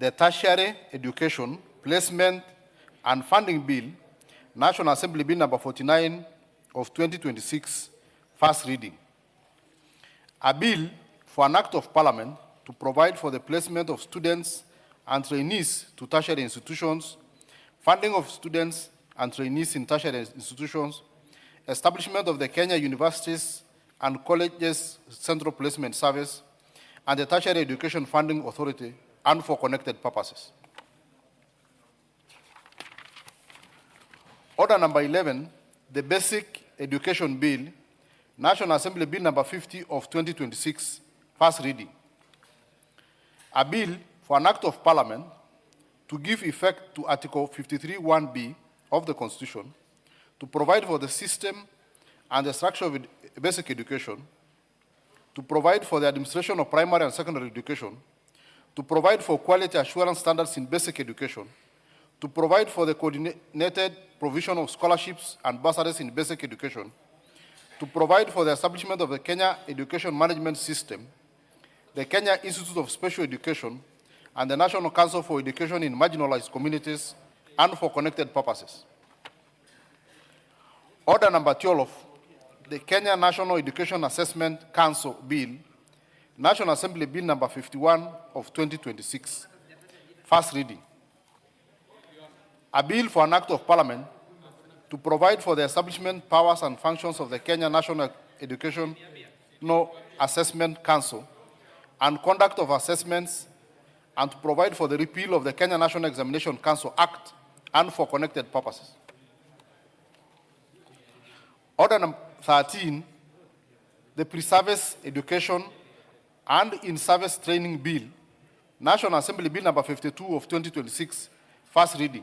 the Tertiary Education, Placement and Funding Bill, National Assembly Bill number 49 of 2026, first reading. A bill for an act of parliament to provide for the placement of students and trainees to tertiary institutions, funding of students and trainees in tertiary institutions, establishment of the Kenya Universities and Colleges Central Placement Service, and the Tertiary Education Funding Authority, and for connected purposes. Order number 11, the Basic Education Bill, National Assembly Bill number 50 of 2026, first reading. A bill for an act of parliament to give effect to Article 53(1)(b) of the Constitution, to provide for the system and the structure of basic education, to provide for the administration of primary and secondary education, to provide for quality assurance standards in basic education, to provide for the coordinated provision of scholarships and bursaries in basic education, to provide for the establishment of the Kenya Education Management System, the Kenya Institute of Special Education, and the National Council for Education in Marginalized Communities, and for connected purposes. Order number 12, the Kenya National Education Assessment Council Bill, National Assembly Bill number 51 of 2026, first reading. A bill for an act of parliament to provide for the establishment, powers and functions of the Kenya National Education Assessment Council and conduct of assessments, and to provide for the repeal of the Kenya National Examination Council Act and for connected purposes. Order number 13, the Pre-Service Education and In-Service Training Bill, National Assembly Bill number 52 of 2026, first reading.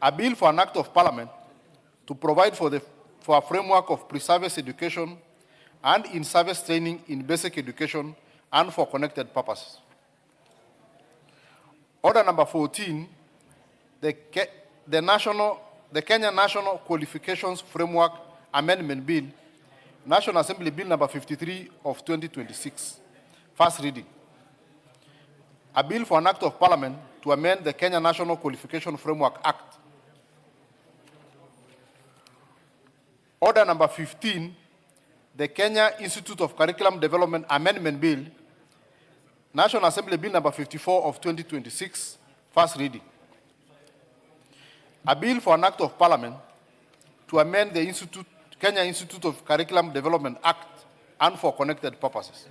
A bill for an act of parliament to provide for a framework of pre-service education and in-service training in basic education and for connected purposes. Order number 14, the Kenya National Qualifications Framework Amendment Bill, National Assembly Bill number 53 of 2026, first reading. A bill for an act of parliament to amend the Kenya National Qualification Framework Act. Order number 15, the Kenya Institute of Curriculum Development Amendment Bill, National Assembly Bill number 54 of 2026, first reading. A bill for an act of parliament to amend the Kenya Institute of Curriculum Development Act and for connected purposes.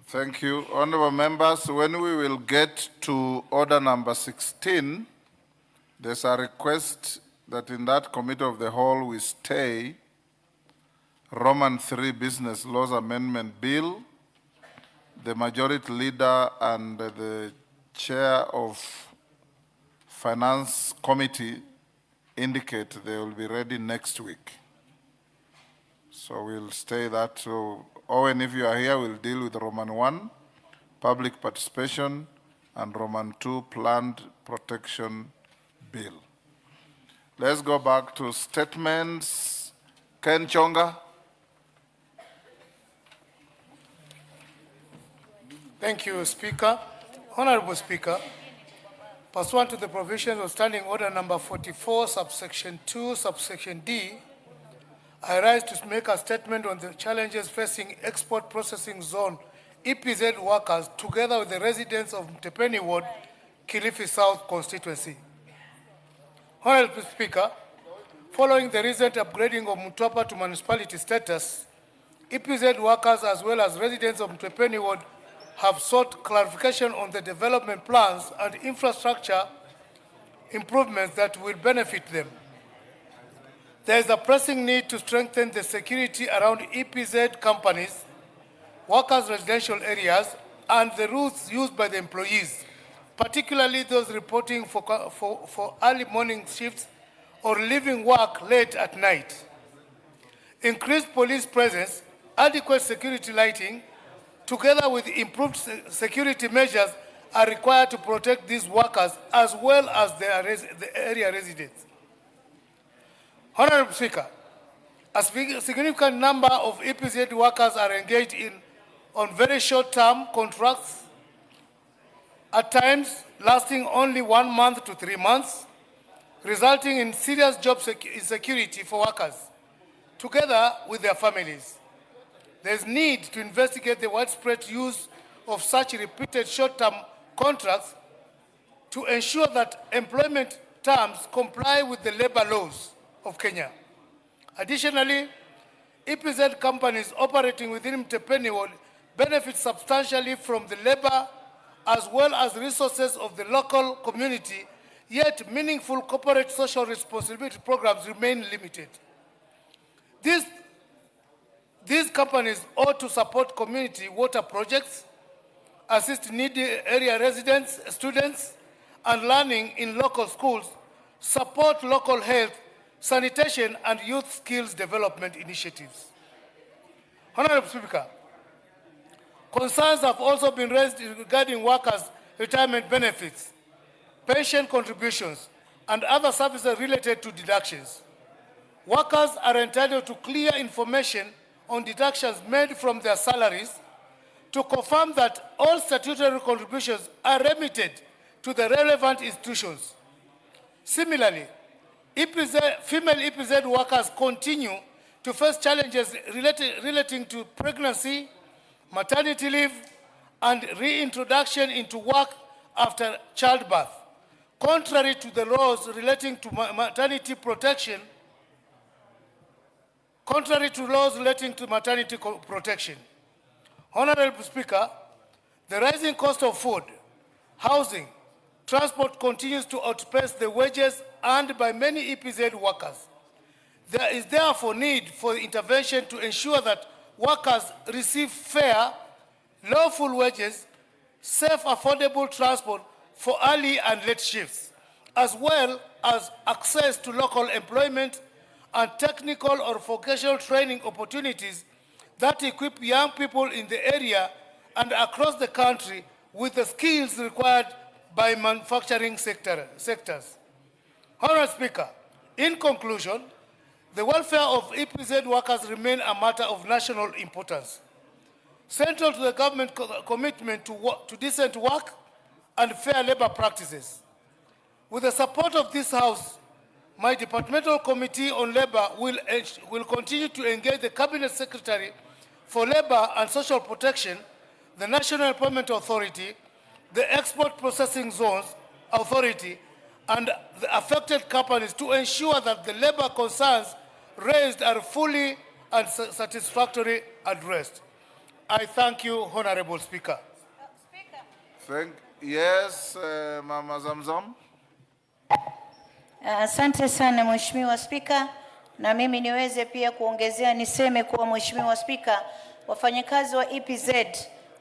Thank you. Honorable members, when we will get to order number 16, there's a request that in that committee of the whole we stay Roman 3 Business Laws Amendment Bill. The majority leader and the chair of Finance Committee indicate they will be ready next week. So we'll stay that. So Owen, if you are here, we'll deal with Roman 1, public participation, and Roman 2, planned protection bill. Let's go back to statements. Ken Chonga. Thank you, Speaker. Honorable Speaker, pursuant to the provisions of Standing Order number 44, subsection 2, subsection D, I rise to make a statement on the challenges facing Export Processing Zone EPZ workers together with the residents of Mtepeni Ward, Kilifi South constituency. Honorable Speaker, following the recent upgrading of Mtwapa to municipality status, EPZ workers as well as residents of Mtepeni Ward have sought clarification on the development plans and infrastructure improvements that will benefit them. There is a pressing need to strengthen the security around EPZ companies, workers' residential areas, and the routes used by the employees, particularly those reporting for early morning shifts or leaving work late at night. Increased police presence, adequate security lighting, together with improved security measures are required to protect these workers as well as the area residents. Honorable Speaker, A significant number of EPZ workers are engaged on very short-term contracts, at times lasting only 1 month to 3 months, resulting in serious job insecurity for workers, together with their families. There is need to investigate the widespread use of such repeated short-term contracts to ensure that employment terms comply with the labor laws of Kenya. Additionally, EPZ companies operating within Mtepeni will benefit substantially from the labor as well as resources of the local community, yet meaningful corporate social responsibility programs remain limited. These companies ought to support community water projects, assist needy area residents, students, and learning in local schools, support local health, sanitation, and youth skills development initiatives. Honorable Speaker, concerns have also been raised regarding workers' retirement benefits, pension contributions, and other services related to deductions. Workers are entitled to clear information on deductions made from their salaries to confirm that all statutory contributions are remitted to the relevant institutions. Similarly, female EPZ workers continue to face challenges relating to pregnancy, maternity leave, and reintroduction into work after childbirth, contrary to the laws relating to maternity protection. Honorable Speaker, the rising cost of food, housing, transport continues to outpace the wages earned by many EPZ workers. There is therefore need for intervention to ensure that workers receive fair, lawful wages, safe, affordable transport for early and late shifts, as well as access to local employment and technical or vocational training opportunities that equip young people in the area and across the country with the skills required by manufacturing sectors. Honorable Speaker, in conclusion, the welfare of EPZ workers remain a matter of national importance, central to the government commitment to decent work and fair labor practices. With the support of this House, my departmental committee on labor will continue to engage the Cabinet Secretary for Labor and Social Protection, the National Employment Authority, the Export Processing Zones Authority, and the affected companies to ensure that the labor concerns raised are fully and satisfactorily addressed. I thank you, Honorable Speaker. Yes, Mama Zamzam. Asante sana Mheshimiwa Spika, na mimi niweze pia kuongezea niseme kuwa Mheshimiwa Spika, wafanyakazi wa EPZ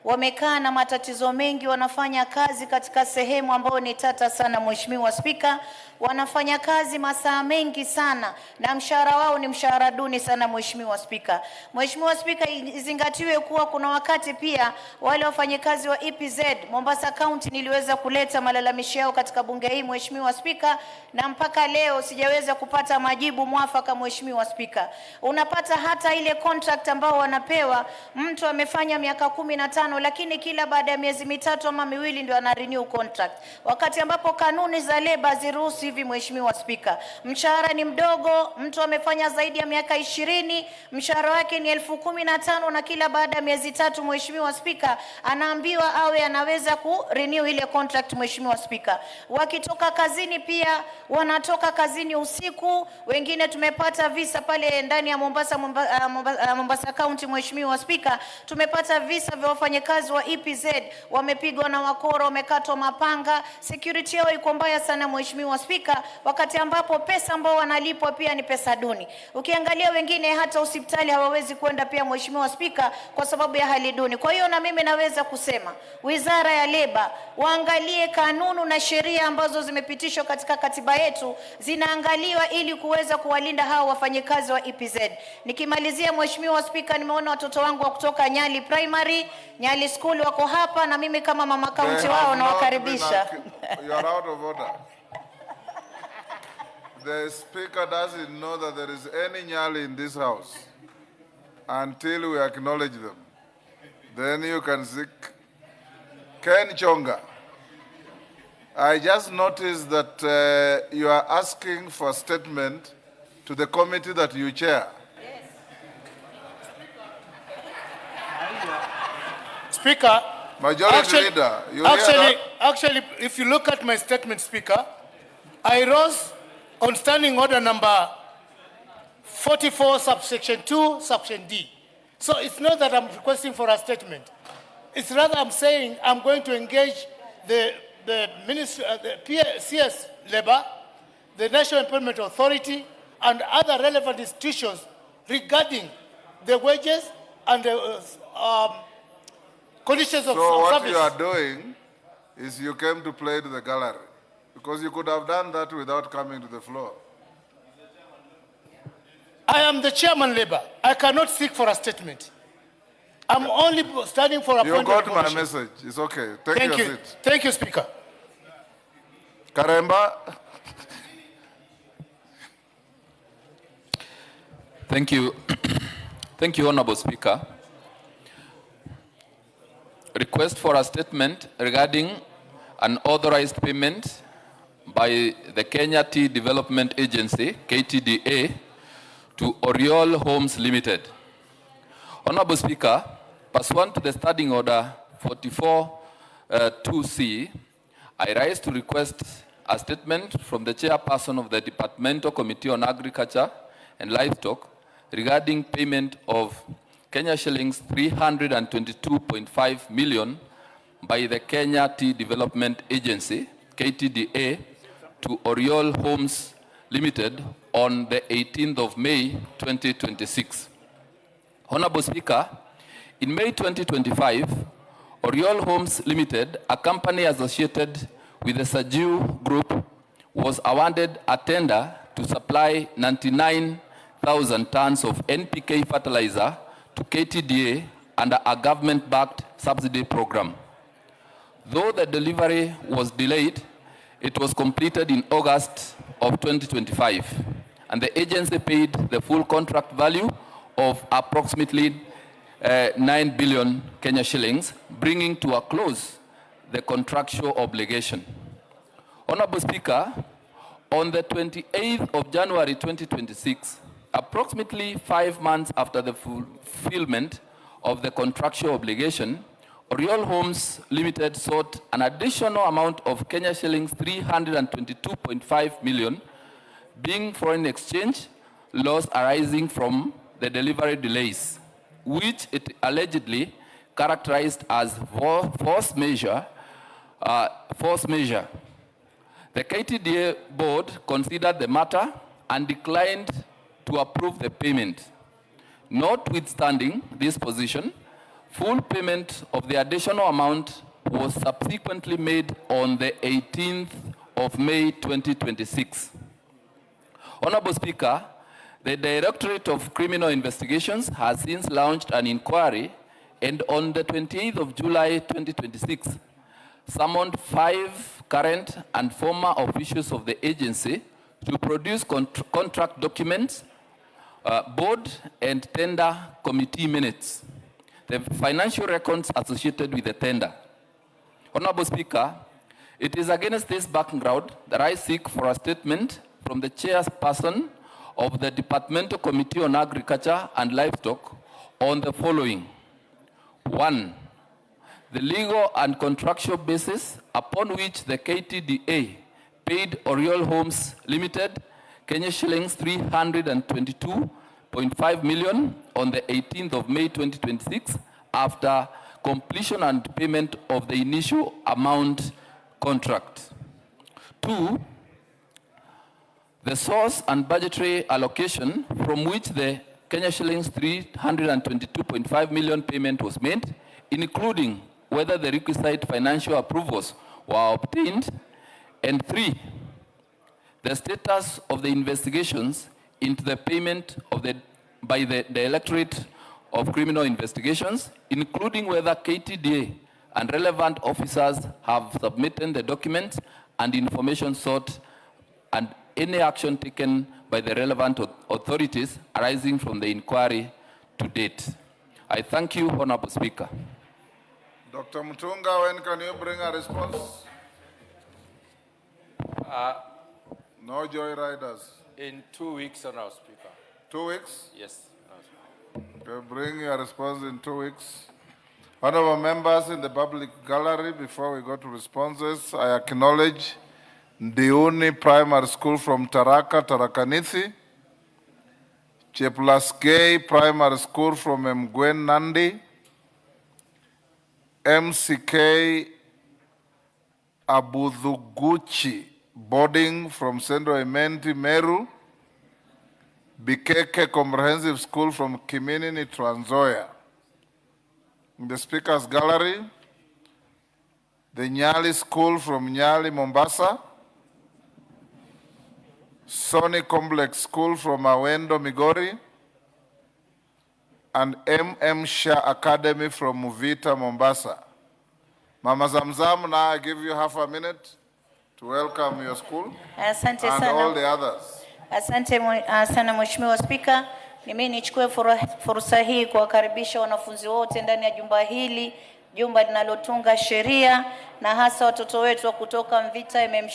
wamekaa na matatizo mengi, wanafanya kazi katika sehemu ambayo ni tata sana Mheshimiwa Spika, wanafanya kazi masaa mengi sana na mshahara wao ni mshahara duni sana Mheshimiwa Spika. Mheshimiwa Spika, izingatiwe kuwa kuna wakati pia wale wafanyakazi wa EPZ Mombasa County niliweza kuleta malalamishi yao katika bunge hii Mheshimiwa Spika, na mpaka leo sijaweza kupata majibu mwafaka Mheshimiwa Spika. Unapata hata ile contract ambao wanapewa, mtu amefanya miaka 15 lakini kila baada ya miezi mitatu ama miwili ndio ana renew contract, wakati ambapo kanuni za labor ziruhusu hivi Mheshimiwa Spika. Mshahara ni mdogo, mtu amefanya zaidi ya miaka 20, mshahara wake ni 15,000 na kila baada ya miezi 3 Mheshimiwa Spika anaambiwa awe anaweza ku renew ile contract Mheshimiwa Spika. Wakitoka kazini pia wanatoka kazini usiku, wengine tumepata visa pale ndani ya Mombasa County Mheshimiwa Spika, tumepata visa vya wafanyakazi wa EPZ wamepigwa na wakora, wamekatwa mapanga, security yao iko mbaya sana Mheshimiwa Spika, wakati ambapo pesa ambao wanalipwa pia ni pesa duni. Ukiangalia wengine hata hospitali hawawezi kwenda pia Mheshimiwa Spika kwa sababu ya hali duni. Kwa hiyo na mimi naweza kusema Wizara ya Leba waangalie kanuni na sheria ambazo zimepitishwa katika katiba yetu, zinaangaliwa ili kuweza kuwalinda hao wafanyakazi wa EPZ. Nikimalizia Mheshimiwa Spika, nimeona watoto wangu wa kutoka Nyali Primary, Nyali School wako hapa, na mimi kama mama county wao nawakaribisha. You are out of order. The Speaker doesn't know that there is any Nyali in this house until we acknowledge them. Then you can see Ken Chonga. I just noticed that you are asking for a statement to the committee that you chair. Speaker, Majority Leader, you hear that? actually, if you look at my statement, Speaker, I rose on standing order number 44, subsection 2, subsection D. So it's not that I'm requesting for a statement. It's rather I'm saying I'm going to engage the Ministry, CS Labor, the National Employment Authority, and other relevant institutions regarding the wages and the conditions of service. So what you are doing is you came to play to the gallery, because you could have done that without coming to the floor. I am the chairman Labor. I cannot seek for a statement. I'm only standing for a You point got of my position. message. It's okay. Take Thank your you. seat. Thank you, Speaker. Karemba. Thank you. Thank you, Honorable Speaker. Request for a statement regarding an authorized payment by the Kenya Tea Development Agency, KTDA, to Oriole Homes Limited. Honorable Speaker, pursuant to the Standing Order 44-2C, I rise to request a statement from the chairperson of the Departmental Committee on Agriculture and Livestock regarding payment of Kenya shillings 322.5 million by the Kenya Tea Development Agency, KTDA, to Oriole Homes Limited on the 18th of May 2026. Honorable Speaker, in May 2025, Oriole Homes Limited, a company associated with the Sajiu Group, was awarded a tender to supply 99,000 tons of NPK fertilizer to KTDA under a government-backed subsidy program. Though the delivery was delayed, it was completed in August of 2025, and the agency paid the full contract value of approximately 9 billion Kenya shillings, bringing to a close the contractual obligation. Honorable Speaker, on the 28th of January 2026, approximately 5 months after the fulfillment of the contractual obligation, Oriole Homes Limited sought an additional amount of Kenya shillings 322.5 million, being foreign exchange loss arising from the delivery delays, which it allegedly characterized as force measure. The KTDA board considered the matter and declined to approve the payment. Notwithstanding this position, full payment of the additional amount was subsequently made on the 18th of May 2026. Honorable Speaker, the Directorate of Criminal Investigations has since launched an inquiry, and on the 28th of July 2026, summoned 5 current and former officials of the agency to produce contract documents, board and tender committee minutes, the financial records associated with the tender. Honorable Speaker, it is against this background that I seek for a statement from the chairperson of the Departmental Committee on Agriculture and Livestock on the following. 1. The legal and contractual basis upon which the KTDA paid Oriole Homes Limited Kenya shillings 322.5 million on the 18th of May 2026 after completion and payment of the initial amount contract. 2. The source and budgetary allocation from which the Kenya shillings 322.5 million payment was made, including whether the requisite financial approvals were obtained. And 3, the status of the investigations into the payment of by the Directorate of Criminal Investigations, including whether KTDA and relevant officers have submitted the documents and information sought and any action taken by the relevant authorities arising from the inquiry to date. I thank you, Honorable Speaker. Dr. Mutunga, when can you bring a response? No joyriders. In 2 weeks, Honorable Speaker. 2 weeks? Yes. Okay, bring your response in 2 weeks. Honorable members in the public gallery, before we go to responses, I acknowledge Ndiuni Primary School from Taraka, Tarakanithi, Cheplaskei Primary School from Mgwen Nandi, MCK Abudhuguchi Boarding from Sendo Ementi Meru, Bikeke Comprehensive School from Kiminini, Trans Nzoia. In the Speaker's Gallery, the Nyali School from Nyali, Mombasa, Sony Complex School from Awendo, Migori, and MM Shah Academy from Muvita, Mombasa. Mama Zamzam, now I give you half a minute to welcome your school Asante and sana. all the others. Asante sana Mheshimiwa Spika. Mimi nichukue fursa hii kuwakaribisha wanafunzi wote ndani ya jumba hili, jumba linalotunga sheria, na hasa watoto wetu wa kutoka Mvita MM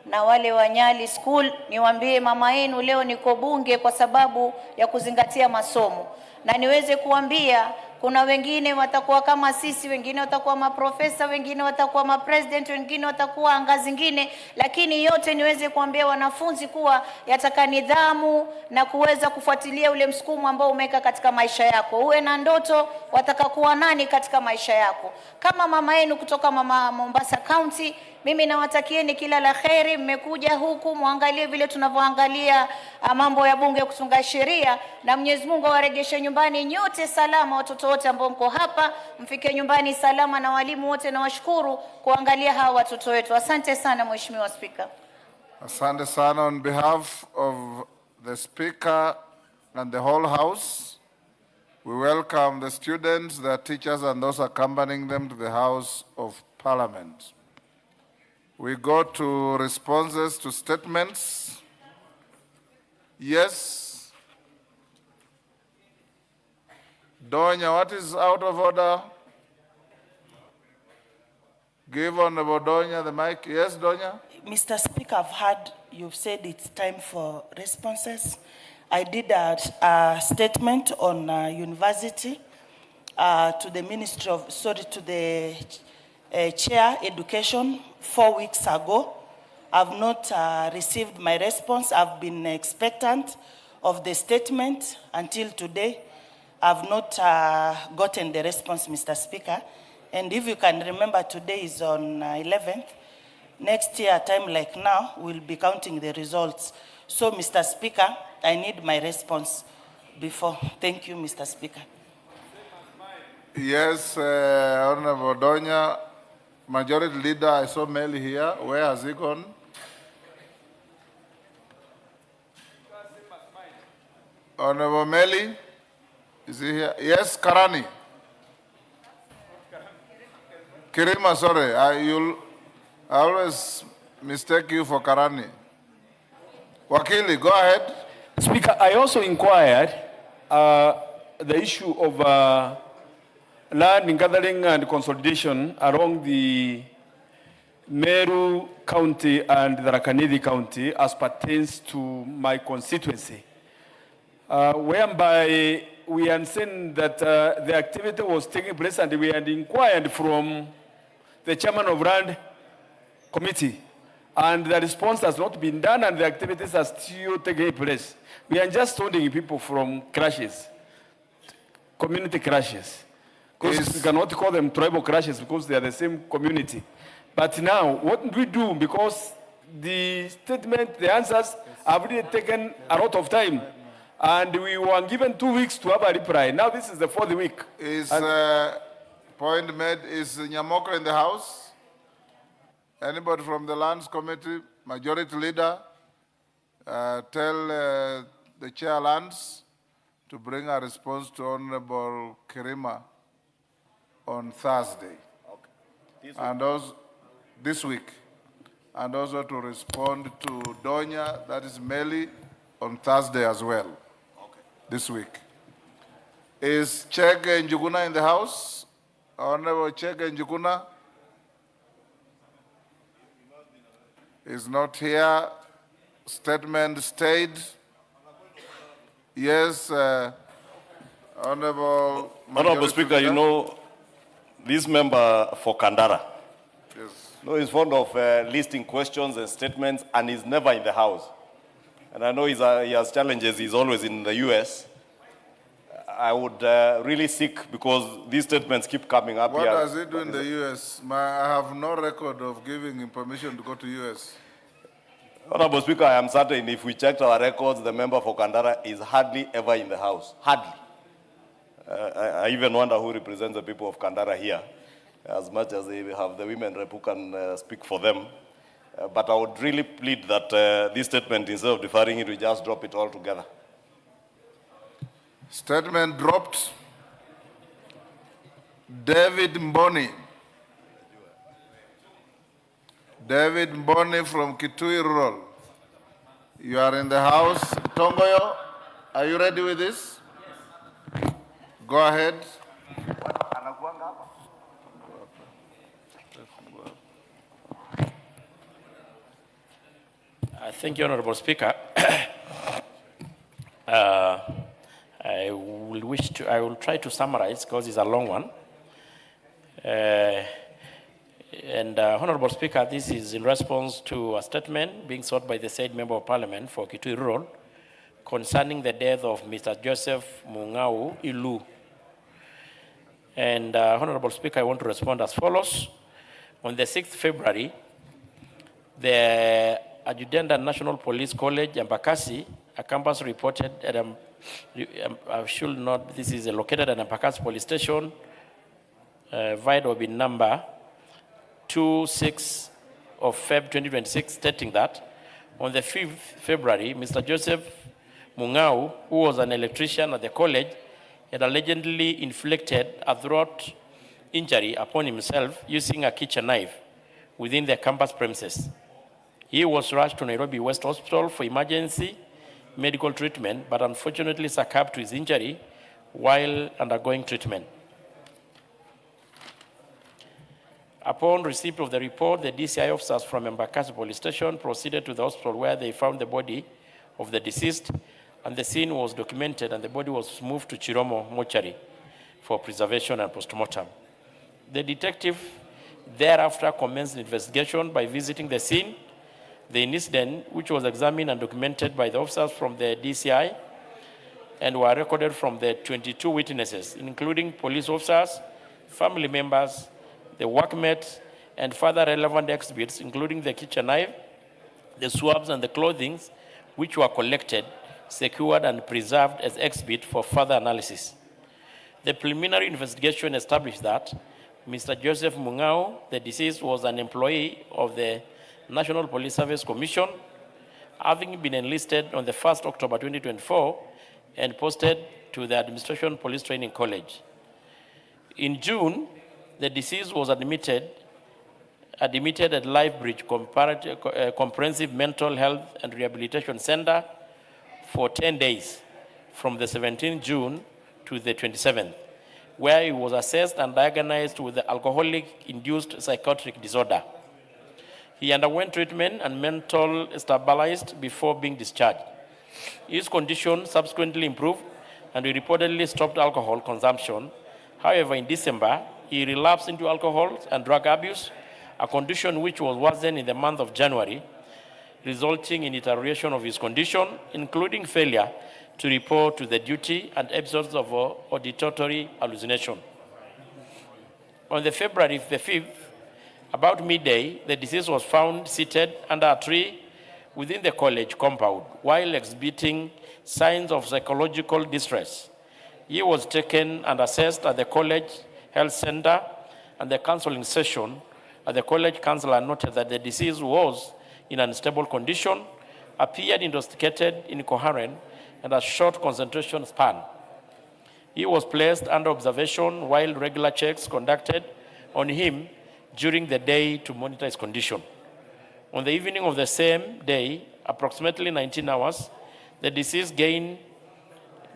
na wale wa Nyali School. Niwaambie mama yenu leo niko bunge kwa sababu ya kuzingatia masomo. Na niweze kuambia kuna wengine watakuwa kama sisi, wengine watakuwa maprofesa, wengine watakuwa mapresident, wengine watakuwa anga zingine, lakini yote niweze kuambia wanafunzi kuwa yataka nidhamu na kuweza kufuatilia ule msukumo ambao umeweka katika maisha yako. Uwe na ndoto, wataka kuwa nani katika maisha yako. Kama mama yenu kutoka mama Mombasa County, mimi nawatakieni kila la kheri. Mmekuja huku muangalie vile tunavyoangalia mambo ya bunge kutunga sheria, na Mwenyezi Mungu awaregeshe nyumbani nyote salama. Watoto wote ambao mko hapa mfike nyumbani salama, na walimu wote na washukuru kuangalia hawa watoto wetu. Asante sana Mheshimiwa Spika. Asante sana. On behalf of the Speaker and the whole House, we welcome the students, their teachers, and those accompanying them to the House of Parliament. We go to responses to statements. Yes. Donya, what is out of order? Give Honorable Donya the mic. Yes, Donya? Mr. Speaker, I've heard you've said it's time for responses. I did a statement on university to the Ministry of, to the Chair Education 4 weeks ago. I've not received my response. I've been expectant of the statement until today. I've not gotten the response, Mr. Speaker. And if you can remember, today is on 11th. Next year, time like now, we'll be counting the results. So, Mr. Speaker, I need my response before. Thank you, Mr. Speaker. Yes, Honorable Donya. Majority Leader, I saw Meli here. Where has he gone? Honorable Meli, is he here? Yes, Karani. Kirima, sorry. I always mistake you for Karani. Wakili, go ahead. Speaker, I also inquired the issue of land gathering and consolidation along the Meru County and the Tharaka County as pertains to my constituency, whereby we had seen that the activity was taking place, and we had inquired from the chairman of Land Committee, and the response has not been done, and the activities are still taking place. We are just stoning people from crashes, community crashes. Because we cannot call them tribal crashes because they are the same community. But now, what do we do? Because the statement, the answers have really taken a lot of time. And we were given 2 weeks to have a reply. Now this is the 4th week. Is point made, is Nyamoko in the House? Anybody from the Lands Committee, Majority Leader, tell the Chair Lands to bring a response to Honorable Kirima on Thursday. Okay. And also this week. and also to respond to Donya, that is Meli, on Thursday as well, this week. Is Chege Njuguna in the house? Honorable Chege Njuguna is not here. Statement stayed. Yes, Honorable Honorable Speaker, Leader. you know, this member for Kandara, Yes. no, he's fond of listing questions and statements, and he's never in the House. And I know he has challenges, he's always in the US. I would really seek, because these statements keep coming up What here. does he do in the US? I have no record of giving him permission to go to US. Honorable Speaker, I am certain if we checked our records, the member for Kandara is hardly ever in the House. Hardly. I even wonder who represents the people of Kandara here, as much as they have the women rep who can speak for them. But I would really plead that this statement, instead of deferring it, we just drop it all together. Statement dropped. David Mboni. David Mboni from Kitui Rural. You are in the house. Tongoyo, are you ready with this? Yes. Go ahead. Thank you, Honorable Speaker. I will try to summarize because it's a long one. Honorable Speaker, this is in response to a statement being sought by the said Member of Parliament for Kitui Rural concerning the death of Mr. Joseph Mungau Ilu. And Honorable Speaker, I want to respond as follows. On the 6th February, the Adjutant at National Police College, Embakasi, a campus reported at this is located at Embakasi Police Station, vital bin number 26 of Feb 2026, stating that on the 5th February, Mr. Joseph Mungau, who was an electrician at the college, had allegedly inflicted a throat injury upon himself using a kitchen knife within the campus premises. He was rushed to Nairobi West Hospital for emergency medical treatment, but unfortunately succumbed to his injury while undergoing treatment. Upon receipt of the report, the DCI officers from Embakasi Police Station proceeded to the hospital where they found the body of the deceased, and the scene was documented, and the body was moved to Chiromo mortuary for preservation and postmortem. The detective thereafter commenced the investigation by visiting the scene. The incident, which was examined and documented by the officers from the DCI and were recorded from the 22 witnesses, including police officers, family members, the workmates, and further relevant exhibits, including the kitchen knife, the swabs, and the clothing, which were collected, secured, and preserved as exhibit for further analysis. The preliminary investigation established that Mr. Joseph Mungau, the deceased, was an employee of the National Police Service Commission, having been enlisted on the 1st October 2024 and posted to the Administration Police Training College. In June, the deceased was admitted at Lifebridge Comprehensive Mental Health and Rehabilitation Center for 10 days from the 17th June to the 27th, where he was assessed and diagnosed with the alcoholic-induced psychotic disorder. He underwent treatment and mental stabilized before being discharged. His condition subsequently improved, and he reportedly stopped alcohol consumption. However, in December, he relapsed into alcohol and drug abuse, a condition which was worsened in the month of January, resulting in deterioration of his condition, including failure to report to the duty and episodes of auditory hallucination. On the February the 5th, about midday, the deceased was found seated under a tree within the college compound while exhibiting signs of psychological distress. He was taken and assessed at the college health center, and the counseling session at the college counselor noted that the deceased was in an unstable condition, appeared intoxicated, incoherent, and a short concentration span. He was placed under observation while regular checks conducted on him during the day to monitor his condition. On the evening of the same day, approximately 19 hours, the deceased gained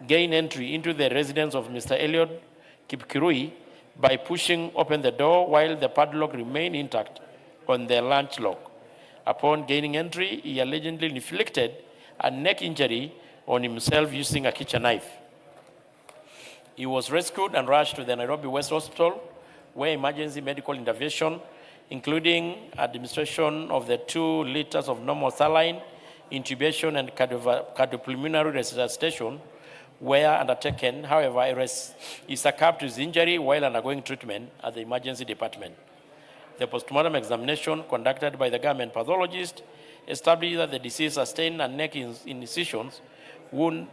entry into the residence of Mr. Elliot Kipkirui by pushing open the door while the padlock remained intact on the latch lock. Upon gaining entry, he allegedly inflicted a neck injury on himself using a kitchen knife. He was rescued and rushed to the Nairobi West Hospital, where emergency medical intervention, including administration of the 2 liters of normal saline, intubation, and cardiopulmonary resuscitation were undertaken. However, he succumbed to his injury while undergoing treatment at the emergency department. The postmortem examination conducted by the government pathologist established that the deceased sustained a neck incisions wound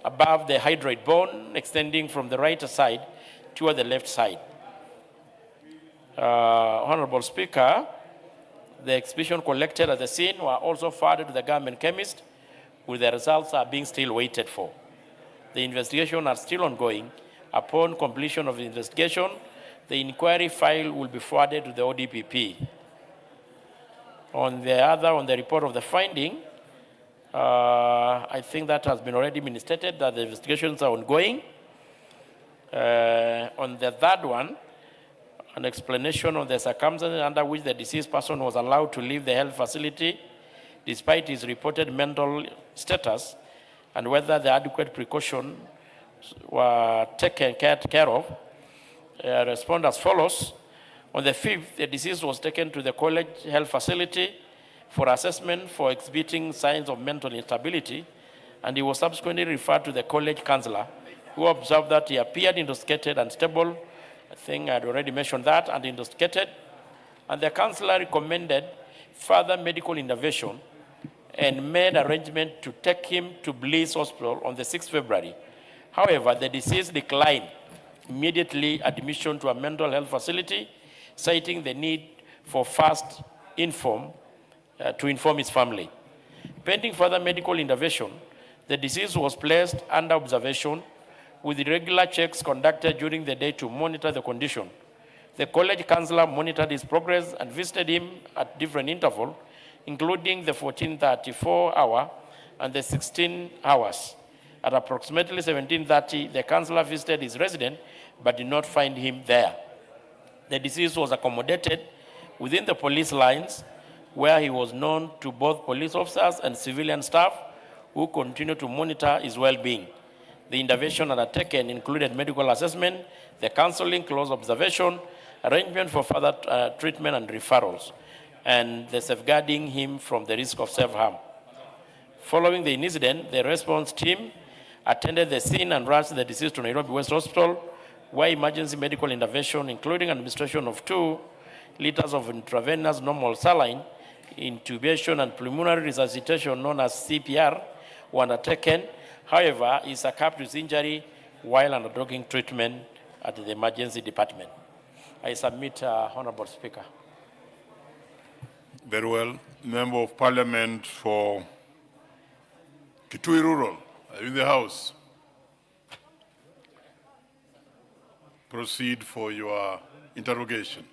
above the hyoid bone extending from the right side toward the left side. Honorable Speaker, the exhibition collected at the scene were also forwarded to the government chemist, with the results are being still waited for. The investigation are still ongoing. Upon completion of the investigation, the inquiry file will be forwarded to the ODPP. On the report of the finding, I think that has been already been stated that the investigations are ongoing. On the third one, an explanation of the circumstances under which the deceased person was allowed to leave the health facility despite his reported mental status, and whether the adequate precautions were taken care of. Respond as follows. On the 5th, the deceased was taken to the college health facility for assessment for exhibiting signs of mental instability, and he was subsequently referred to the college counselor, who observed that he appeared intoxicated and stable. I think I had already mentioned that, and intoxicated. And the counselor recommended further medical intervention and made arrangement to take him to Bliss Hospital on the 6th February. However, the deceased declined immediately admission to a mental health facility, citing the need for to inform his family. Pending further medical intervention, the deceased was placed under observation with regular checks conducted during the day to monitor the condition. The college counselor monitored his progress and visited him at different intervals, including the 14:34 hour and the 16 hours. At approximately 17:30, the counselor visited his residence but did not find him there. The deceased was accommodated within the police lines, where he was known to both police officers and civilian staff, who continued to monitor his well-being. The intervention undertaken included medical assessment, the counseling, close observation, arrangement for further treatment and referrals, and the safeguarding him from the risk of self-harm. Following the incident, the response team attended the scene and rushed the deceased to Nairobi West Hospital, where emergency medical intervention, including administration of 2 liters of intravenous normal saline, intubation, and pulmonary resuscitation, known as CPR, were undertaken. However, he succumbed to his injury while undergoing treatment at the emergency department. I submit, Honorable Speaker. Very well. Member of Parliament for Kitui Rural, are you in the House? Proceed for your interrogation.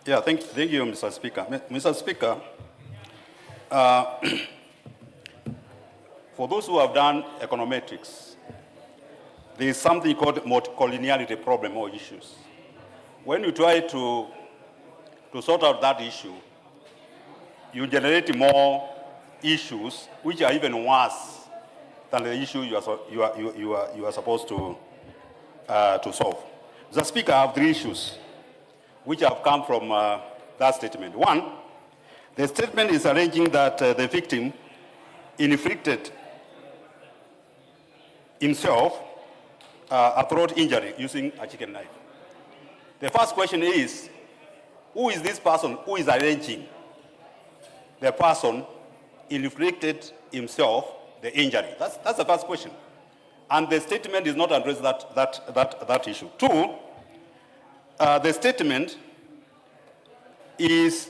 Yeah, thank you, Mr. Speaker. Mr. Speaker, for those who have done econometrics, there is something called multicollinearity problem or issues. When you try to sort out that issue, you generate more issues which are even worse than the issue you are supposed to solve. Mr. Speaker, I have 3 issues which have come from that statement. 1, the statement is alleging that the victim inflicted himself a throat injury using a chicken knife. The first question is, who is this person who is alleging the person inflicted himself the injury? That's the first question. And the statement is not addressed that issue. 2, the statement is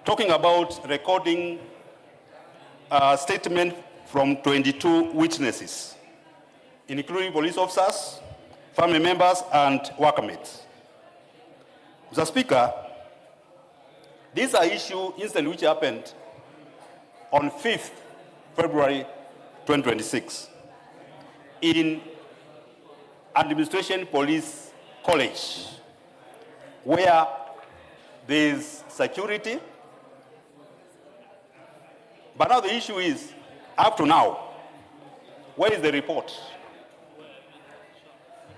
talking about recording a statement from 22 witnesses, including police officers, family members, and workmates. Mr. Speaker, These are issue incident which happened on 5th February 2026 in Administration Police College, where there's security. But now the issue is, up to now, where is the report?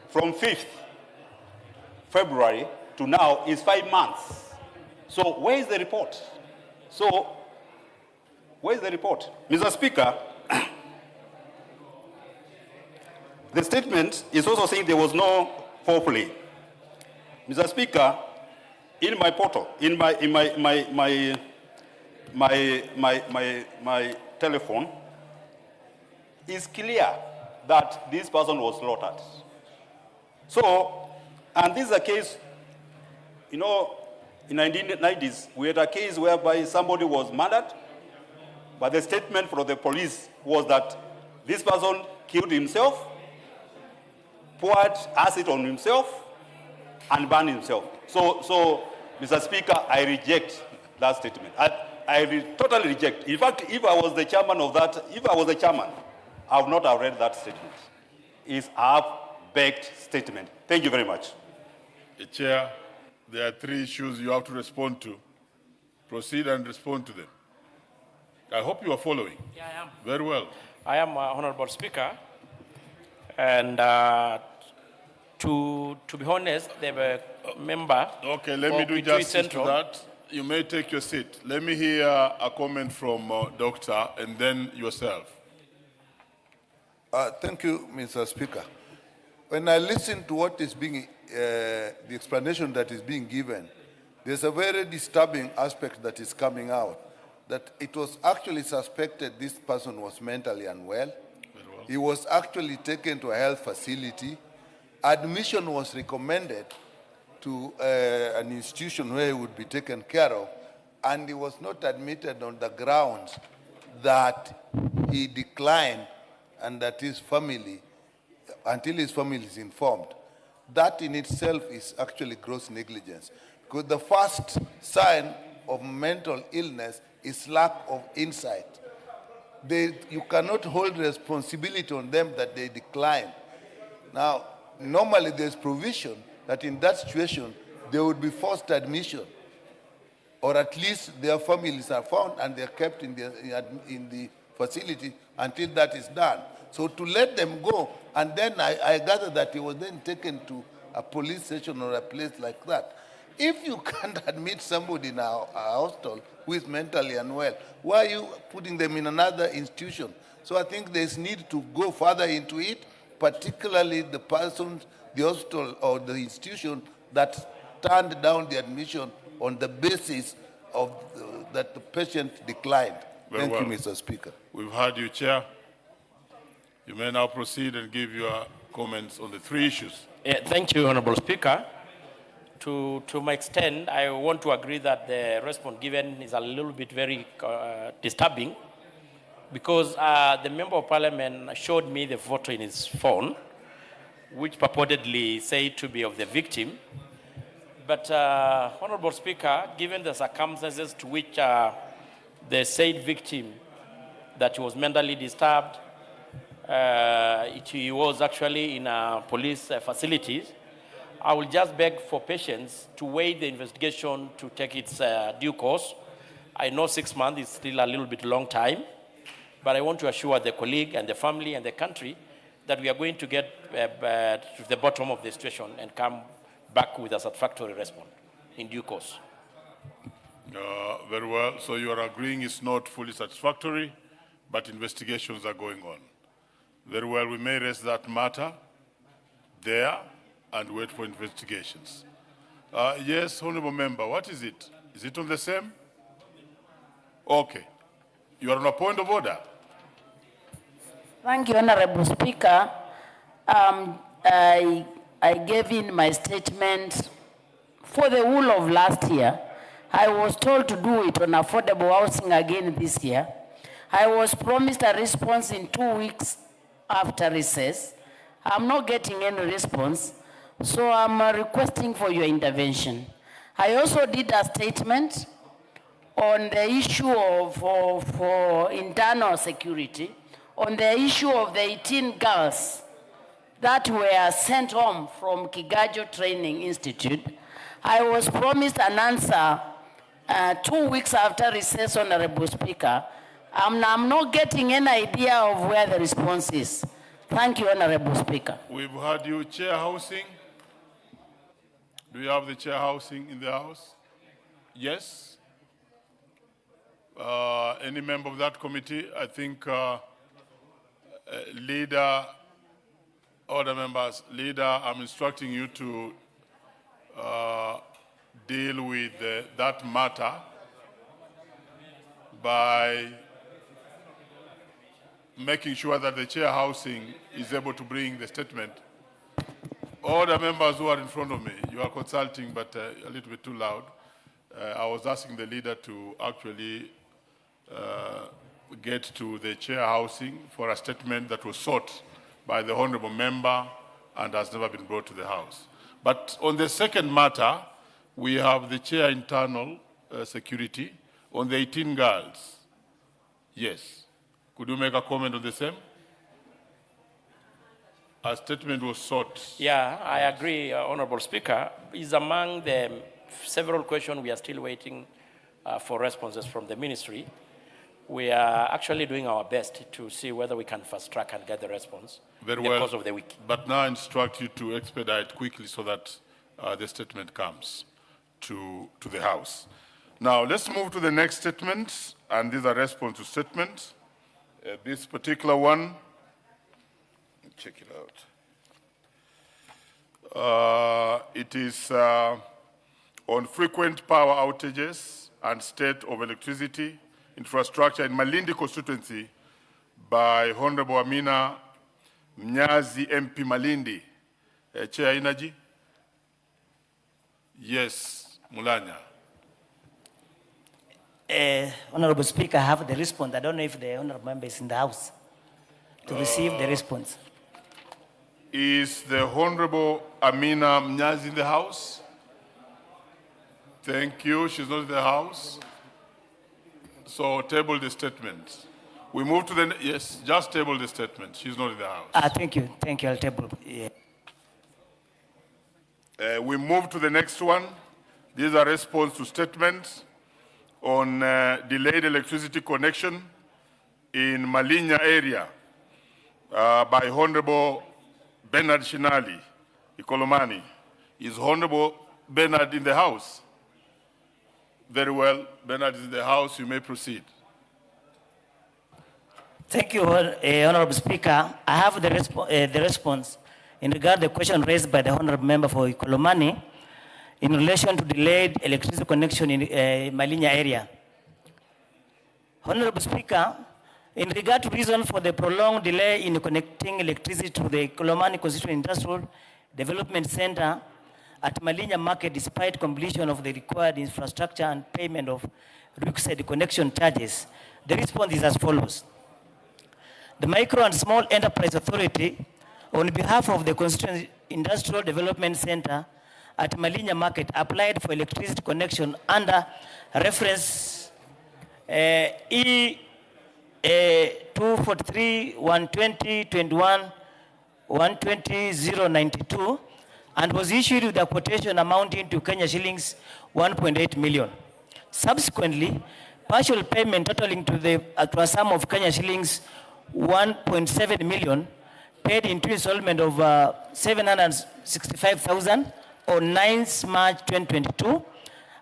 From 5th February to now is 5 months. So where is the report? So where is the report? Mr. Speaker, the statement is also saying there was no foul play. Mr. Speaker, in my portal, in my telephone, it's clear that this person was slaughtered. So, and this is a case, you know, in 1990s, we had a case whereby somebody was murdered, but the statement from the police was that this person killed himself, poured acid on himself, and burned himself. So, Mr. Speaker, I reject that statement. Totally reject. In fact, if I was the chairman of that, I would not have read that statement. It's a half-baked statement. Thank you very much. Chair, there are 3 issues you have to respond to. Proceed and respond to them. I hope you are following. Yeah, I am. Very well. I am, Honorable Speaker. And to be honest, they were member. Okay, let me do justice to that. You may take your seat. Let me hear a comment from Doctor and then yourself. Thank you, Mr. Speaker. When I listen to what is being, the explanation that is being given, there's a very disturbing aspect that is coming out, that it was actually suspected this person was mentally unwell. He was actually taken to a health facility. Admission was recommended to an institution where he would be taken care of, and he was not admitted on the grounds that he declined and that his family, until his family is informed. That in itself is actually gross negligence, because the first sign of mental illness is lack of insight. You cannot hold responsibility on them that they decline. Now, normally there's provision that in that situation, there would be forced admission, or at least their families are found and they're kept in the facility until that is done. So to let them go, and then I gather that he was then taken to a police station or a place like that. If you can't admit somebody in a hostel who is mentally unwell, why are you putting them in another institution? So I think there's need to go further into it, particularly the person, the hospital or the institution that turned down the admission on the basis of that the patient declined. Thank you, Mr. Speaker. We've heard you, Chair. You may now proceed and give your comments on the 3 issues. Thank you, Honorable Speaker. To my extent, I want to agree that the response given is a little bit very disturbing, because the Member of Parliament showed me the photo in his phone, which purportedly said to be of the victim. But, Honorable Speaker, given the circumstances to which the said victim, that he was mentally disturbed, he was actually in police facilities, I will just beg for patience to wait the investigation to take its due course. I know 6 months is still a little bit long time, but I want to assure the colleague and the family and the country that we are going to get to the bottom of the situation and come back with a satisfactory response in due course. Very well. So you are agreeing it's not fully satisfactory, but investigations are going on. Very well. We may raise that matter there and wait for investigations. Yes, Honourable Member, what is it? Is it on the same? Okay. You are on a point of order. Thank you, Honourable Speaker. I gave in my statement for the whole of last year. I was told to do it on affordable housing again this year. I was promised a response in 2 weeks after recess. I'm not getting any response, so I'm requesting for your intervention. I also did a statement on the issue of internal security, on the issue of the 18 girls that were sent home from Kigajo Training Institute. I was promised an answer 2 weeks after recess, Honorable Speaker. I'm not getting any idea of where the response is. Thank you, Honorable Speaker. We've heard you. Chair housing. Do you have the chair housing in the House? Yes. Any member of that committee? I think leader, other members, leader, I'm instructing you to deal with that matter by making sure that the chair housing is able to bring the statement. All the members who are in front of me, you are consulting, but a little bit too loud. I was asking the leader to actually get to the chair housing for a statement that was sought by the honorable member and has never been brought to the House. But on the second matter, we have the chair internal security on the 18 girls. Yes. Could you make a comment on the same? A statement was sought. Yeah, I agree, Honorable Speaker. It's among the several questions we are still waiting for responses from the ministry. We are actually doing our best to see whether we can fast track and get the response in the course of the week. But now I instruct you to expedite quickly so that the statement comes to the House. Now let's move to the next statement, and these are response to statements. This particular one, check it out. It is on frequent power outages and state of electricity infrastructure in Malindi constituency by Honorable Amina Mnyazi MP Malindi. Chair Energy? Yes, Mulanya. Honorable Speaker, I have the response. I don't know if the honorable member is in the House to receive the response. Is the Honorable Amina Mnyazi in the House? Thank you. She's not in the House. So table the statement. We move to the, yes, just table the statement. She's not in the House. Thank you. Thank you. I'll table. Yeah. We move to the next one. These are response to statements on delayed electricity connection in Malinya area by Honorable Bernard Shinali, Ikolomani. Is Honorable Bernard in the House? Very well. Bernard is in the House. You may proceed. Thank you, Honorable Speaker. I have the response in regard to the question raised by the Honorable Member for Ikolomani in relation to delayed electricity connection in Malinya area. Honorable Speaker, in regard to reason for the prolonged delay in connecting electricity to the Ikolomani Constituent Industrial Development Center at Malinya Market despite completion of the required infrastructure and payment of requisite connection charges, the response is as follows. The Micro and Small Enterprise Authority, on behalf of the Constituent Industrial Development Center at Malinya Market, applied for electricity connection under reference E 243-120-21-120-092 and was issued with a quotation amounting to Kenya shillings 1.8 million. Subsequently, partial payment totaling to a sum of Kenya shillings 1.7 million paid in two installments of 765,000 on 9th March 2022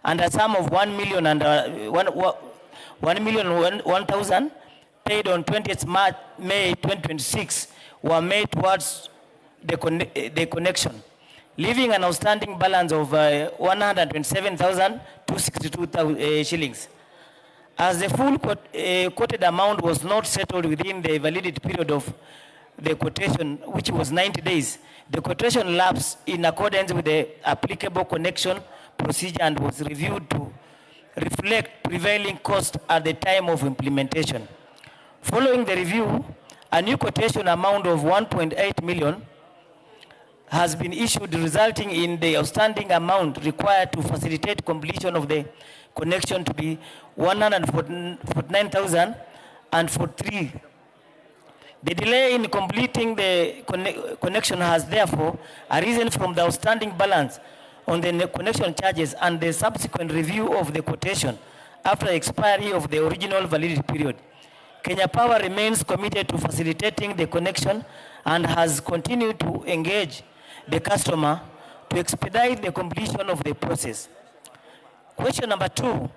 and a sum of 1,001,000 paid on 20th May 2026 were made towards the connection, leaving an outstanding balance of 127,262 shillings. As the full quoted amount was not settled within the validity period of the quotation, which was 90 days, the quotation lapsed in accordance with the applicable connection procedure and was reviewed to reflect prevailing cost at the time of implementation. Following the review, a new quotation amount of 1.8 million has been issued, resulting in the outstanding amount required to facilitate completion of the connection to be 149,043. The delay in completing the connection has therefore arisen from the outstanding balance on the connection charges and the subsequent review of the quotation after the expiry of the original validity period. Kenya Power remains committed to facilitating the connection and has continued to engage the customer to expedite the completion of the process. Question number 2,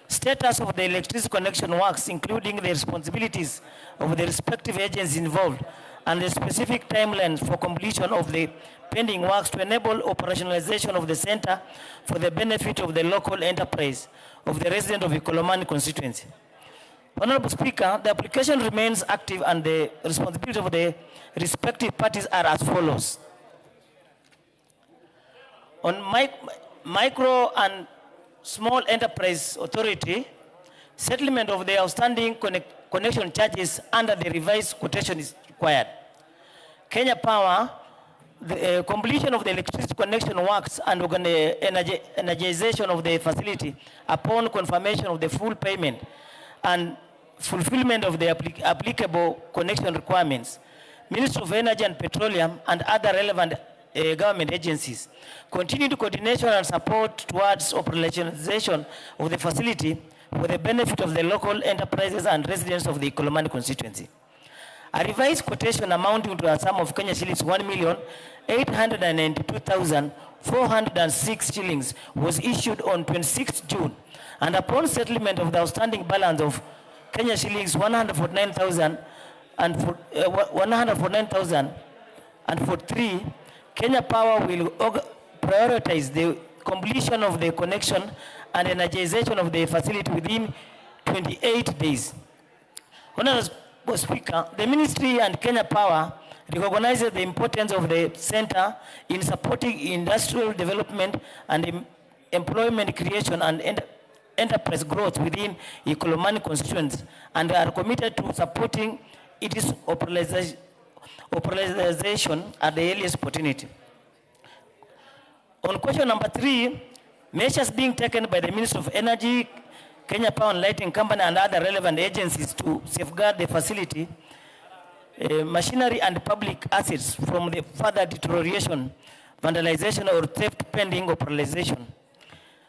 status of the electricity connection works, including the responsibilities of the respective agencies involved and the specific timelines for completion of the pending works to enable operationalization of the center for the benefit of the local enterprise of the resident of Ikolomani constituency. Honorable Speaker, the application remains active and the responsibility of the respective parties are as follows. On micro and small enterprise authority, settlement of the outstanding connection charges under the revised quotation is required. Kenya Power, the completion of the electricity connection works and energization of the facility upon confirmation of the full payment and fulfillment of the applicable connection requirements. Ministry of Energy and Petroleum and other relevant government agencies continued coordination and support towards operationalization of the facility for the benefit of the local enterprises and residents of the Ikolomani constituency. A revised quotation amounting to a sum of Kenya shillings 1,892,406 shillings was issued on 26th June, and upon settlement of the outstanding balance of Kenya shillings 149,043, Kenya Power will prioritize the completion of the connection and energization of the facility within 28 days. Honorable Speaker, the Ministry and Kenya Power recognizes the importance of the center in supporting industrial development and employment creation and enterprise growth within Ikolomani constituents and are committed to supporting its operationalization at the earliest opportunity. On question number 3, measures being taken by the Ministry of Energy, Kenya Power and Lighting Company and other relevant agencies to safeguard the facility, machinery and public assets from the further deterioration, vandalization or theft pending operationalization.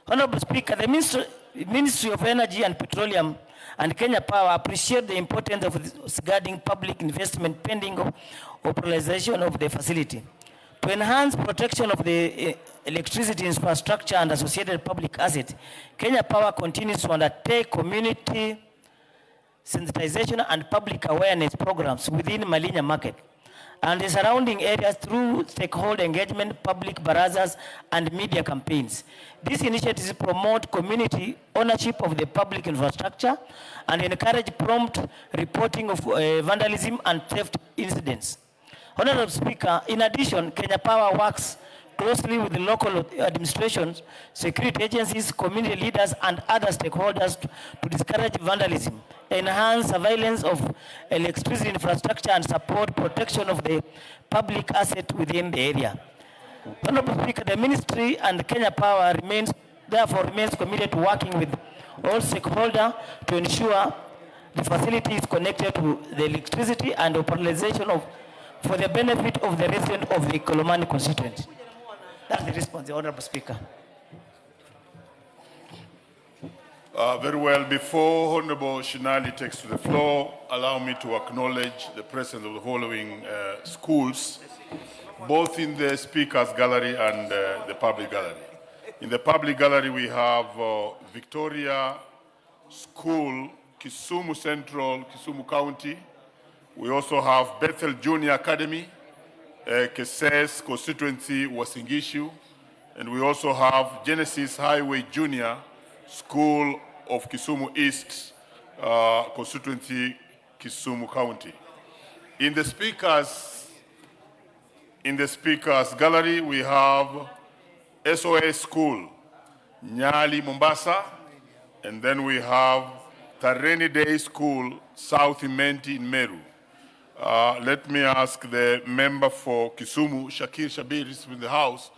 Honorable Speaker, the Ministry of Energy and Petroleum and Kenya Power appreciate the importance of safeguarding public investment pending operationalization of the facility. To enhance protection of the electricity infrastructure and associated public assets, Kenya Power continues to undertake community sensitization and public awareness programs within Malinya Market and the surrounding areas through stakeholder engagement, public barazas, and media campaigns. These initiatives promote community ownership of the public infrastructure and encourage prompt reporting of vandalism and theft incidents. Honorable Speaker, in addition, Kenya Power works closely with the local administrations, security agencies, community leaders, and other stakeholders to discourage vandalism, enhance surveillance of electricity infrastructure, and support protection of the public asset within the area. Honorable Speaker, the Ministry and Kenya Power remains committed to working with all stakeholders to ensure the facility is connected to the electricity and operationalization for the benefit of the residents of the Ikolomani constituency. That's the response, Honorable Speaker. Very well. Before Honorable Shinali takes to the floor, allow me to acknowledge the presence of the following schools, both in the Speaker's Gallery and the Public Gallery. In the Public Gallery, we have Victoria School, Kisumu Central, Kisumu County. We also have Bethel Junior Academy, Keses constituency, Wasingishu, and we also have Genesis Highway Junior School of Kisumu East, constituency, Kisumu County. In the speakers gallery, we have SOS School, Nyali, Mombasa, and then we have Tareni Day School, South Imenti in Meru. Let me ask the member for Kisumu, Shakir Shabir, is in the House,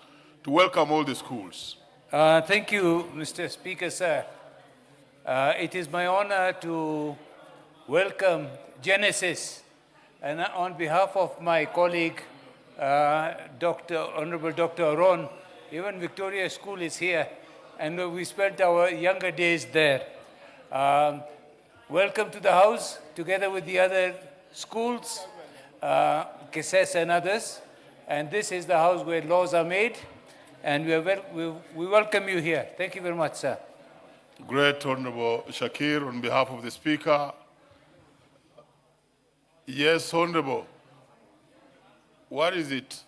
to welcome all the schools. Thank you, Mr. Speaker, sir. It is my honor to welcome Genesis, and on behalf of my colleague, Honorable Dr. Aron, even Victoria School is here, and we spent our younger days there. Welcome to the House, together with the other schools, Keses and others. And this is the House where laws are made, and we welcome you here. Thank you very much, sir. Great Honorable Shakir, on behalf of the Speaker. Yes, Honorable. What is it?